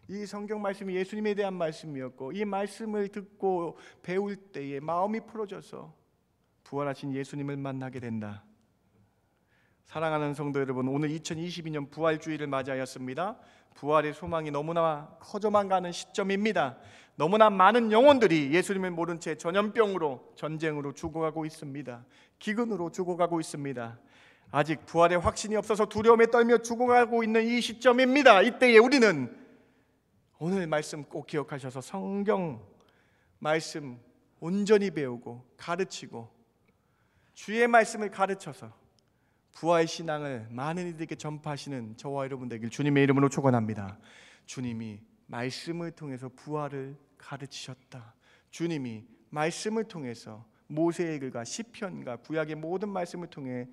Speaker 2: 이 성경 말씀이 예수님에 대한 말씀이었고, 이 말씀을 듣고 배울 때에 마음이 풀어져서 부활하신 예수님을 만나게 된다. 사랑하는 성도 여러분, 오늘 2022년 부활주의를 맞이하였습니다. 부활의 소망이 너무나 커져만 가는 시점입니다. 너무나 많은 영혼들이 예수님을 모른 채 전염병으로, 전쟁으로 죽어가고 있습니다. 기근으로 죽어가고 있습니다. 아직 부활의 확신이 없어서 두려움에 떨며 죽어가고 있는 이 시점입니다. 이때에 우리는 오늘 말씀 꼭 기억하셔서 성경 말씀 온전히 배우고 가르치고 주의 말씀을 가르쳐서 부활 신앙을 많은 이들에게 전파하시는 저와 여러분 되길 주님의 이름으로 축원합니다. 주님이 말씀을 통해서 부활을 가르치셨다. 주님이 말씀을 통해서 모세의 글과 시편과 구약의 모든 말씀을 통해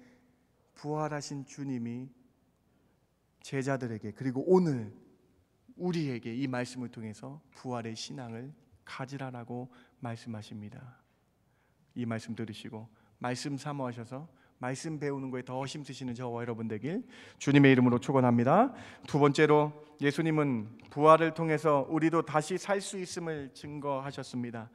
Speaker 2: 부활하신 주님이 제자들에게, 그리고 오늘 우리에게 이 말씀을 통해서 부활의 신앙을 가지라라고 말씀하십니다. 이 말씀 들으시고 말씀 사모하셔서 말씀 배우는 거에 더 힘쓰시는 저와 여러분 되길 주님의 이름으로 축원합니다. 두 번째로, 예수님은 부활을 통해서 우리도 다시 살 수 있음을 증거하셨습니다.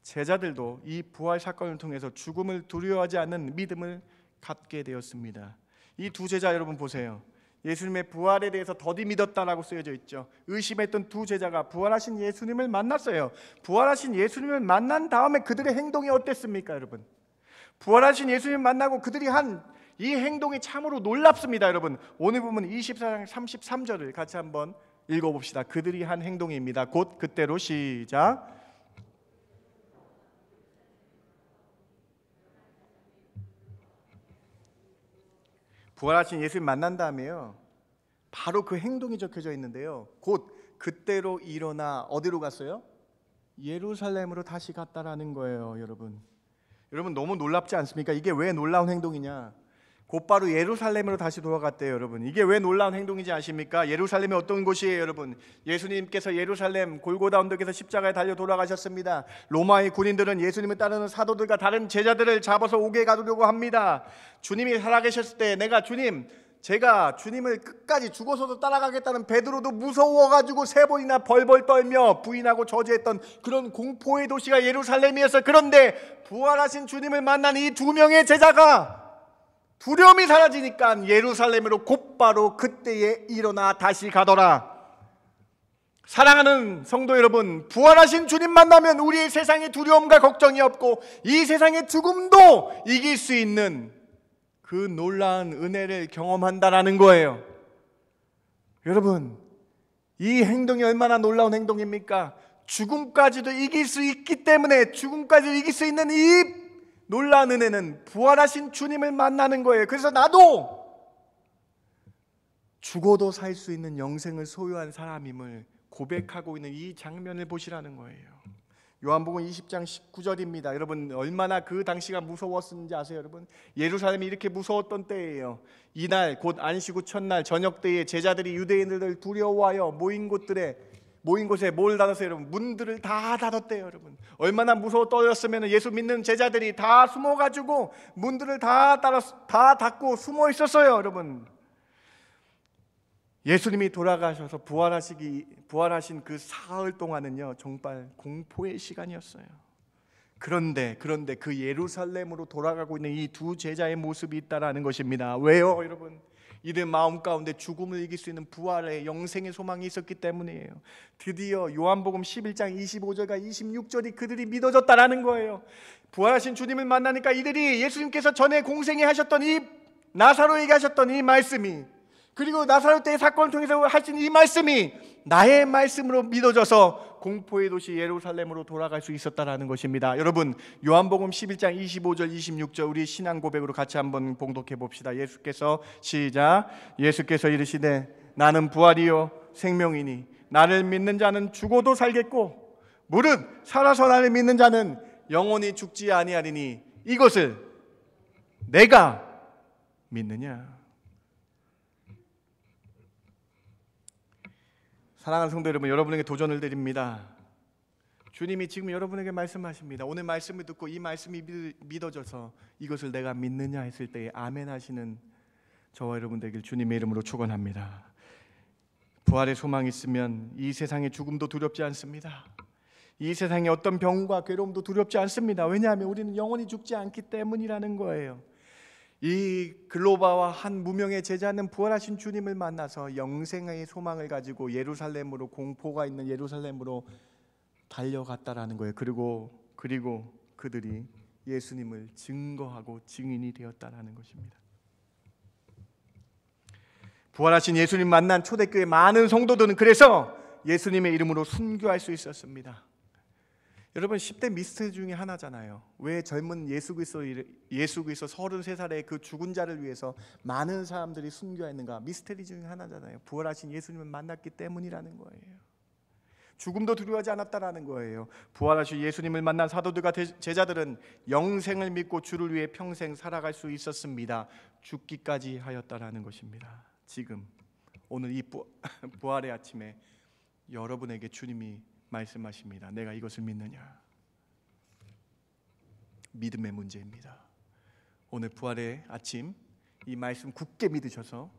Speaker 2: 제자들도 이 부활 사건을 통해서 죽음을 두려워하지 않는 믿음을 갖게 되었습니다. 이 두 제자 여러분 보세요. 예수님의 부활에 대해서 더디 믿었다라고 쓰여져 있죠. 의심했던 두 제자가 부활하신 예수님을 만났어요. 부활하신 예수님을 만난 다음에 그들의 행동이 어땠습니까, 여러분? 부활하신 예수님 만나고 그들이 한 이 행동이 참으로 놀랍습니다, 여러분. 오늘 보면 24장 33절을 같이 한번 읽어봅시다. 그들이 한 행동입니다. 곧 그때로 시작. 부활하신 예수님 만난 다음에요, 바로 그 행동이 적혀져 있는데요, 곧 그때로 일어나 어디로 갔어요? 예루살렘으로 다시 갔다라는 거예요. 여러분 너무 놀랍지 않습니까? 이게 왜 놀라운 행동이냐? 곧바로 예루살렘으로 다시 돌아갔대요. 여러분, 이게 왜 놀라운 행동인지 아십니까? 예루살렘이 어떤 곳이에요, 여러분? 예수님께서 예루살렘 골고다 언덕에서 십자가에 달려 돌아가셨습니다. 로마의 군인들은 예수님을 따르는 사도들과 다른 제자들을 잡아서 옥에 가두려고 합니다. 주님이 살아계셨을 때 제가 주님을 끝까지 죽어서도 따라가겠다는 베드로도 무서워가지고 세 번이나 벌벌 떨며 부인하고 저주했던 그런 공포의 도시가 예루살렘이었어요. 그런데 부활하신 주님을 만난 이 두 명의 제자가 두려움이 사라지니까 예루살렘으로 곧바로 그때에 일어나 다시 가더라. 사랑하는 성도 여러분, 부활하신 주님 만나면 우리의 세상에 두려움과 걱정이 없고 이 세상의 죽음도 이길 수 있는 그 놀라운 은혜를 경험한다라는 거예요. 여러분, 이 행동이 얼마나 놀라운 행동입니까? 죽음까지도 이길 수 있기 때문에, 죽음까지도 이길 수 있는 이 놀라운 은혜는 부활하신 주님을 만나는 거예요. 그래서 나도 죽어도 살 수 있는 영생을 소유한 사람임을 고백하고 있는 이 장면을 보시라는 거예요. 요한복음 20장 19절입니다. 여러분, 얼마나 그 당시가 무서웠는지 아세요, 여러분? 예루살렘이 이렇게 무서웠던 때예요. 이날 곧 안식 후 첫날 저녁 때에 제자들이 유대인들을 두려워하여 모인 곳에 뭘 닫았어요, 여러분? 문들을 다 닫았대요, 여러분. 얼마나 무서워 떨렸으면 예수 믿는 제자들이 다 숨어가지고 문들을 다 닫고 숨어 있었어요, 여러분. 예수님이 돌아가셔서 부활하신 그 사흘 동안은요, 정말 공포의 시간이었어요. 그런데 그 예루살렘으로 돌아가고 있는 이 두 제자의 모습이 있다라는 것입니다. 왜요, 여러분? 이들 마음 가운데 죽음을 이길 수 있는 부활의 영생의 소망이 있었기 때문이에요. 드디어 요한복음 11장 25절과 26절이 그들이 믿어졌다라는 거예요. 부활하신 주님을 만나니까 이들이 예수님께서 전에 공생에 하셨던 이 나사로에게 하셨던 이 말씀이, 그리고 나사로 때의 사건을 통해서 하신 이 말씀이 나의 말씀으로 믿어져서 공포의 도시 예루살렘으로 돌아갈 수 있었다라는 것입니다. 여러분, 요한복음 11장 25절 26절 우리 신앙 고백으로 같이 한번 봉독해 봅시다. 예수께서 이르시되 나는 부활이요 생명이니 나를 믿는 자는 죽어도 살겠고 무릇 살아서 나를 믿는 자는 영원히 죽지 아니하리니 이것을 내가 믿느냐? 사랑하는 성도 여러분, 여러분에게 도전을 드립니다. 주님이 지금 여러분에게 말씀하십니다. 오늘 말씀을 듣고 이 말씀이 믿어져서 이것을 내가 믿느냐 했을 때에 아멘 하시는 저와 여러분 되길 주님의 이름으로 축원합니다. 부활의 소망이 있으면 이 세상의 죽음도 두렵지 않습니다. 이 세상의 어떤 병과 괴로움도 두렵지 않습니다. 왜냐하면 우리는 영원히 죽지 않기 때문이라는 거예요. 이 글로바와 한 무명의 제자는 부활하신 주님을 만나서 영생의 소망을 가지고 예루살렘으로, 공포가 있는 예루살렘으로 달려갔다라는 거예요. 그리고 그들이 예수님을 증거하고 증인이 되었다라는 것입니다. 부활하신 예수님 만난 초대교회 많은 성도들은 그래서 예수님의 이름으로 순교할 수 있었습니다. 여러분, 10대 미스터리 중에 하나잖아요. 왜 젊은 예수 그리스도 33살의 그 죽은 자를 위해서 많은 사람들이 순교했는가? 미스터리 중에 하나잖아요. 부활하신 예수님을 만났기 때문이라는 거예요. 죽음도 두려워하지 않았다라는 거예요. 부활하신 예수님을 만난 사도들과 제자들은 영생을 믿고 주를 위해 평생 살아갈 수 있었습니다. 죽기까지 하였다라는 것입니다. 지금 오늘 이 부활의 아침에 여러분에게 주님이 말씀하십니다. 내가 이것을 믿느냐? 믿음의 문제입니다. 오늘 부활의 아침 이 말씀 굳게 믿으셔서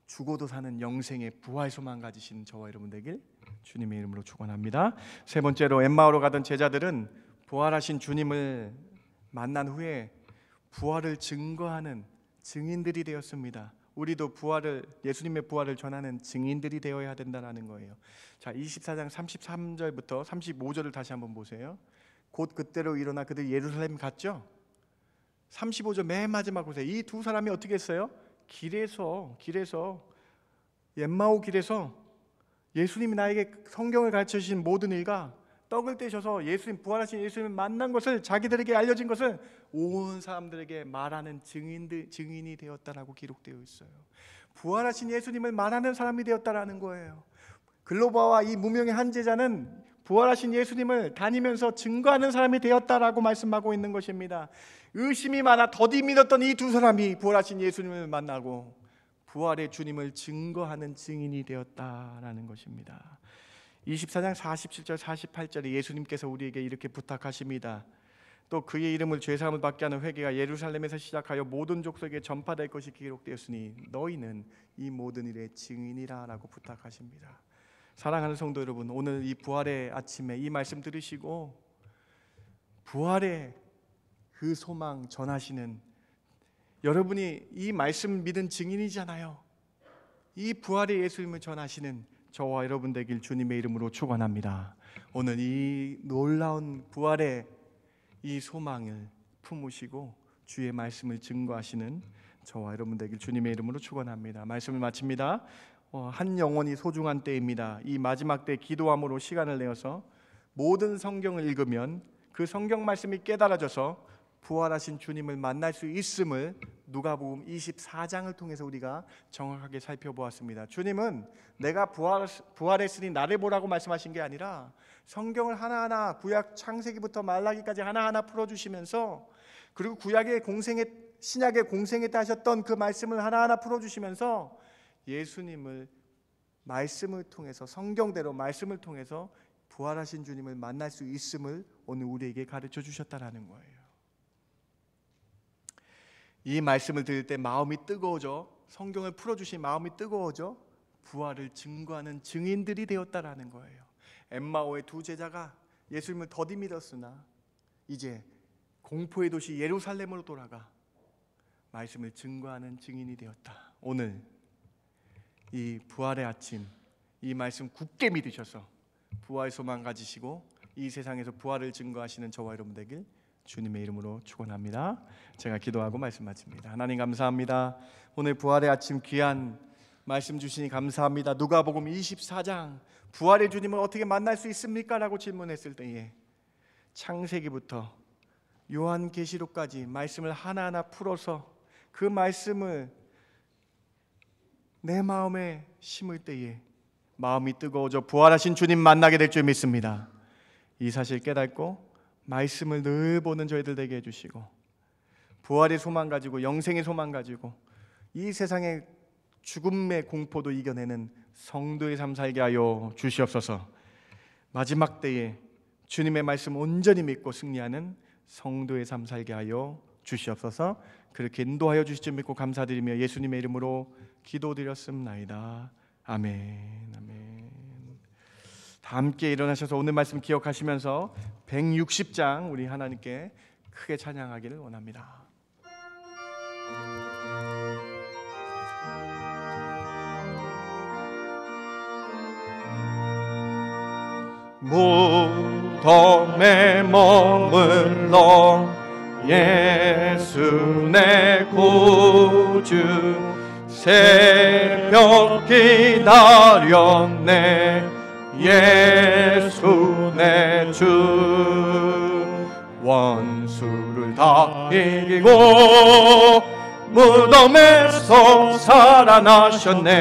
Speaker 2: 죽어도 사는 영생의 부활 소망 가지신 저와 여러분 되길 주님의 이름으로 축원합니다. 세 번째로, 엠마오로 가던 제자들은 부활하신 주님을 만난 후에 부활을 증거하는 증인들이 되었습니다. 우리도 예수님의 부활을 전하는 증인들이 되어야 된다는 거예요. 자, 24장 33절부터 35절을 다시 한번 보세요. 곧 그때로 일어나 그들 예루살렘 갔죠. 35절 맨 마지막 보세요. 이 두 사람이 어떻게 했어요? 길에서 엠마오 길에서 예수님이 나에게 성경을 가르쳐 주신 모든 일과 떡을 떼셔서 부활하신 예수님을 만난 것을, 자기들에게 알려진 것을 온 사람들에게 말하는 증인이 되었다라고 기록되어 있어요. 부활하신 예수님을 말하는 사람이 되었다라는 거예요. 글로바와 이 무명의 한 제자는 부활하신 예수님을 다니면서 증거하는 사람이 되었다라고 말씀하고 있는 것입니다. 의심이 많아 더디 믿었던 이 두 사람이 부활하신 예수님을 만나고 부활의 주님을 증거하는 증인이 되었다라는 것입니다. 24장 47절 48절에 예수님께서 우리에게 이렇게 부탁하십니다. 또 그의 이름을 죄사함을 받게 하는 회개가 예루살렘에서 시작하여 모든 족속에 전파될 것이 기록되었으니 너희는 이 모든 일의 증인이라 라고 부탁하십니다. 사랑하는 성도 여러분, 오늘 이 부활의 아침에 이 말씀 들으시고 부활의 그 소망 전하시는 여러분이 이 말씀 믿은 증인이잖아요. 이 부활의 예수님을 전하시는 저와 여러분 되길 주님의 이름으로 축원합니다. 오늘 이 놀라운 부활의 이 소망을 품으시고 주의 말씀을 증거하시는 저와 여러분 되길 주님의 이름으로 축원합니다. 말씀을 마칩니다. 한 영혼이 소중한 때입니다. 이 마지막 때 기도함으로 시간을 내어서 모든 성경을 읽으면 그 성경 말씀이 깨달아져서 부활하신 주님을 만날 수 있음을 누가복음 24장을 통해서 우리가 정확하게 살펴보았습니다. 주님은 내가 부활했으니 나를 보라고 말씀하신 게 아니라 성경을 하나하나 구약 창세기부터 말라기까지 하나하나 풀어주시면서, 그리고 구약의 신약의 공생에 때 하셨던 그 말씀을 하나하나 풀어주시면서 예수님을 말씀을 통해서, 성경대로 말씀을 통해서 부활하신 주님을 만날 수 있음을 오늘 우리에게 가르쳐 주셨다라는 거예요. 이 말씀을 들을 때 마음이 뜨거워져, 성경을 풀어주신 마음이 뜨거워져 부활을 증거하는 증인들이 되었다라는 거예요. 엠마오의 두 제자가 예수님을 더디 믿었으나 이제 공포의 도시 예루살렘으로 돌아가 말씀을 증거하는 증인이 되었다. 오늘 이 부활의 아침, 이 말씀 굳게 믿으셔서 부활 소망 가지시고 이 세상에서 부활을 증거하시는 저와 여러분 되길 주님의 이름으로 축원합니다. 제가 기도하고 말씀 마칩니다. 하나님 감사합니다. 오늘 부활의 아침 귀한 말씀 주시니 감사합니다. 누가복음 24장 부활의 주님을 어떻게 만날 수 있습니까? 라고 질문했을 때에 창세기부터 요한계시록까지 말씀을 하나하나 풀어서 그 말씀을 내 마음에 심을 때에 마음이 뜨거워져 부활하신 주님 만나게 될 줄 믿습니다. 이 사실 깨닫고 말씀을 늘 보는 저희들 되게 해주시고 부활의 소망 가지고 영생의 소망 가지고 이 세상의 죽음의 공포도 이겨내는 성도의 삶 살게 하여 주시옵소서. 마지막 때에 주님의 말씀 온전히 믿고 승리하는 성도의 삶 살게 하여 주시옵소서. 그렇게 인도하여 주실 줄 믿고 감사드리며 예수님의 이름으로 기도드렸습나이다. 아멘. 아멘. 다 함께 일어나셔서 오늘 말씀 기억하시면서 160장 우리 하나님께 크게 찬양하기를 원합니다. 무덤에 머물러 예수 내 구주 새벽 기다렸네 예수 내 주 원수를 다 이기고 무덤에서 살아나셨네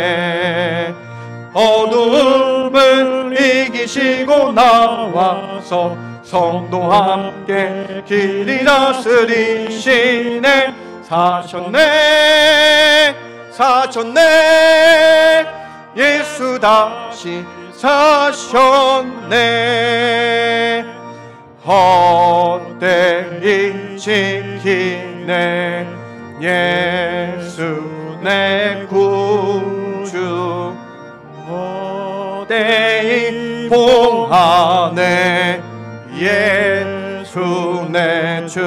Speaker 2: 어둠을 이기시고 나와서 성도와 함께 길이 다스리시네 사셨네 예수 다시 사셨네 헛되이 지키네 예수 내 구주 헛되이 봉하네 예수 내 주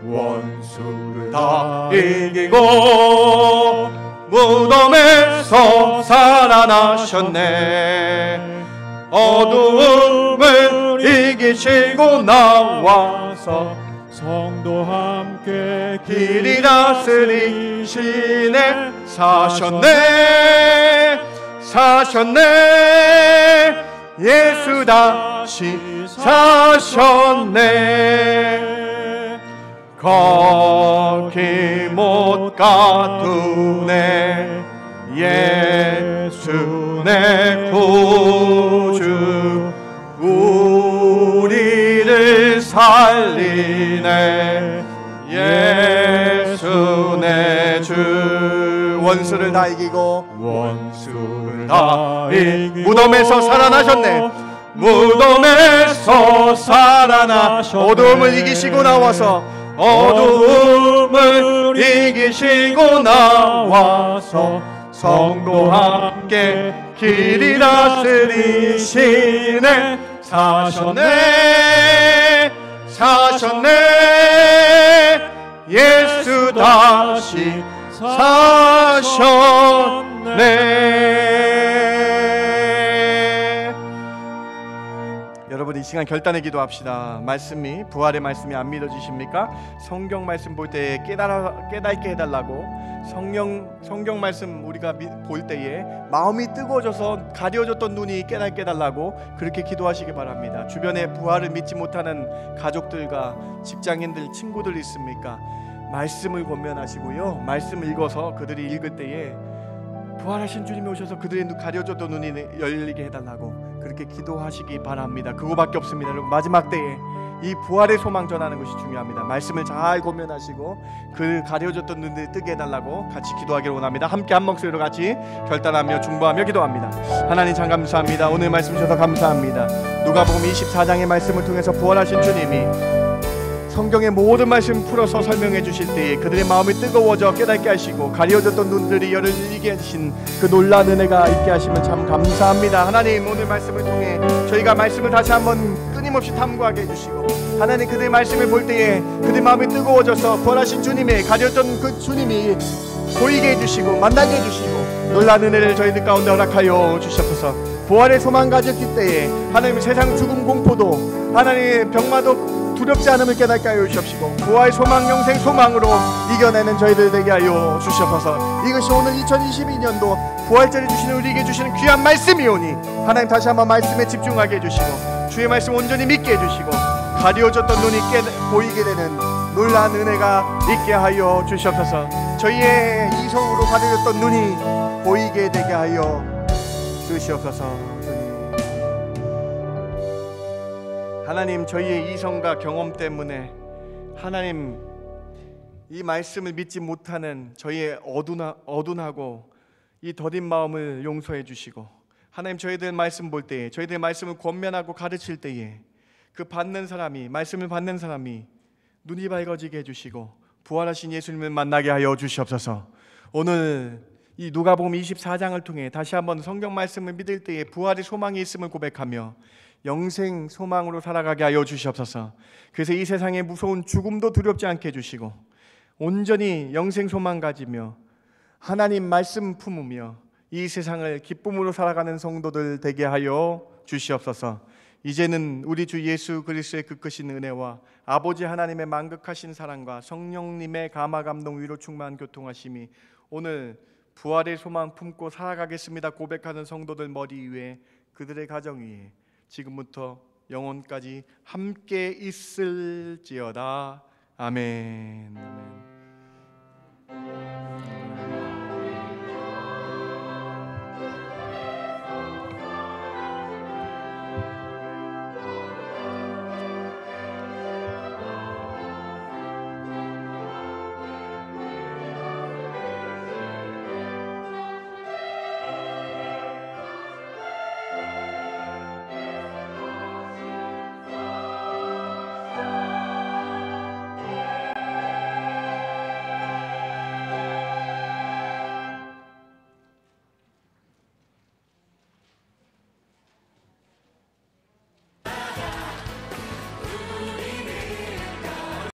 Speaker 2: 원수를 다 이기고 무덤에서 살아나셨네 어두움을 이기시고 나와서 성도와 함께 길이 다스리시네 사셨네 예수 다시 사셨네 거기 못 가두네 예수 내 구주 우리를 살리네 예수 내 주 원수를 다 이기고 무덤에서 살아나셨네 무덤에서 어둠을 이기시고 나와서 어둠을 이기시고 나와서 성도와 함께 길이 다스리시네 사셨네 예수 다시 사셨네. 여러분 이 시간 결단의 기도합시다. 말씀이 부활의 말씀이 안 믿어지십니까? 성경 말씀 볼 때 깨닫게 해달라고 성경 말씀 우리가 볼 때에 마음이 뜨거워져서 가려졌던 눈이 깨닫게 해달라고 그렇게 기도하시기 바랍니다. 주변에 부활을 믿지 못하는 가족들과 직장인들, 친구들 있습니까? 말씀을 권면하시고요 말씀 읽어서 그들이 읽을 때에 부활하신 주님이 오셔서 그들의 가려졌던 눈이 열리게 해달라고 그렇게 기도하시기 바랍니다. 그거밖에 없습니다. 여러분 마지막 때에 이 부활의 소망 전하는 것이 중요합니다. 말씀을 잘 권면하시고 그 가려졌던 눈들이 뜨게 해달라고 같이 기도하기를 원합니다. 함께 한 목소리로 같이 결단하며 중보하며 기도합니다. 하나님 참 감사합니다. 오늘 말씀 주셔서 감사합니다. 누가복음 24장의 말씀을 통해서 부활하신 주님이 성경의 모든 말씀 풀어서 설명해 주실 때에 그들의 마음이 뜨거워져 깨닫게 하시고 가려졌던 눈들이 열리게 하신 그 놀라운 은혜가 있게 하시면 참 감사합니다. 하나님 오늘 말씀을 통해 저희가 말씀을 다시 한번 끊임없이 탐구하게 해주시고 하나님 그들의 말씀을 볼 때에 그들의 마음이 뜨거워져서 부활하신 주님의 가려졌던 그 주님이 보이게 해주시고 만나게 해주시고 놀라운 은혜를 저희들 가운데 허락하여 주시옵소서. 부활의 소망 가졌을 때에 하나님 세상 죽음 공포도 하나님 병마도 두렵지 않음을 깨닫게 하여 주시옵시고 부활 소망 영생 소망으로 이겨내는 저희들 되게 하여 주시옵소서. 이것이 오늘 2022년도 부활절에 주시는 우리에게 주시는 귀한 말씀이오니 하나님 다시 한번 말씀에 집중하게 해주시고 주의 말씀 온전히 믿게 해주시고 가려졌던 눈이 보이게 되는 놀라운 은혜가 있게 하여 주시옵소서. 저희의 이성으로 가려졌던 눈이 보이게 되게 하여 주시옵소서. 하나님 저희의 이성과 경험 때문에 하나님 이 말씀을 믿지 못하는 저희의 어둔하고 이 더딘 마음을 용서해 주시고, 하나님 저희들 말씀 볼 때에, 저희들 말씀을 권면하고 가르칠 때에 그 받는 사람이, 말씀을 받는 사람이 눈이 밝아지게 해주시고 부활하신 예수님을 만나게 하여 주시옵소서. 오늘 이 누가복음 24장을 통해 다시 한번 성경 말씀을 믿을 때에 부활의 소망이 있음을 고백하며 영생 소망으로 살아가게 하여 주시옵소서. 그래서 이 세상의 무서운 죽음도 두렵지 않게 해주시고 온전히 영생 소망 가지며 하나님 말씀 품으며 이 세상을 기쁨으로 살아가는 성도들 되게 하여 주시옵소서. 이제는 우리 주 예수 그리스도의 그 크신 은혜와 아버지 하나님의 만극하신 사랑과 성령님의 감화 감동 위로 충만한 교통하심이 오늘 부활의 소망 품고 살아가겠습니다 고백하는 성도들 머리 위에, 그들의 가정 위에 지금부터 영원까지 함께 있을지어다. 아멘. 아멘.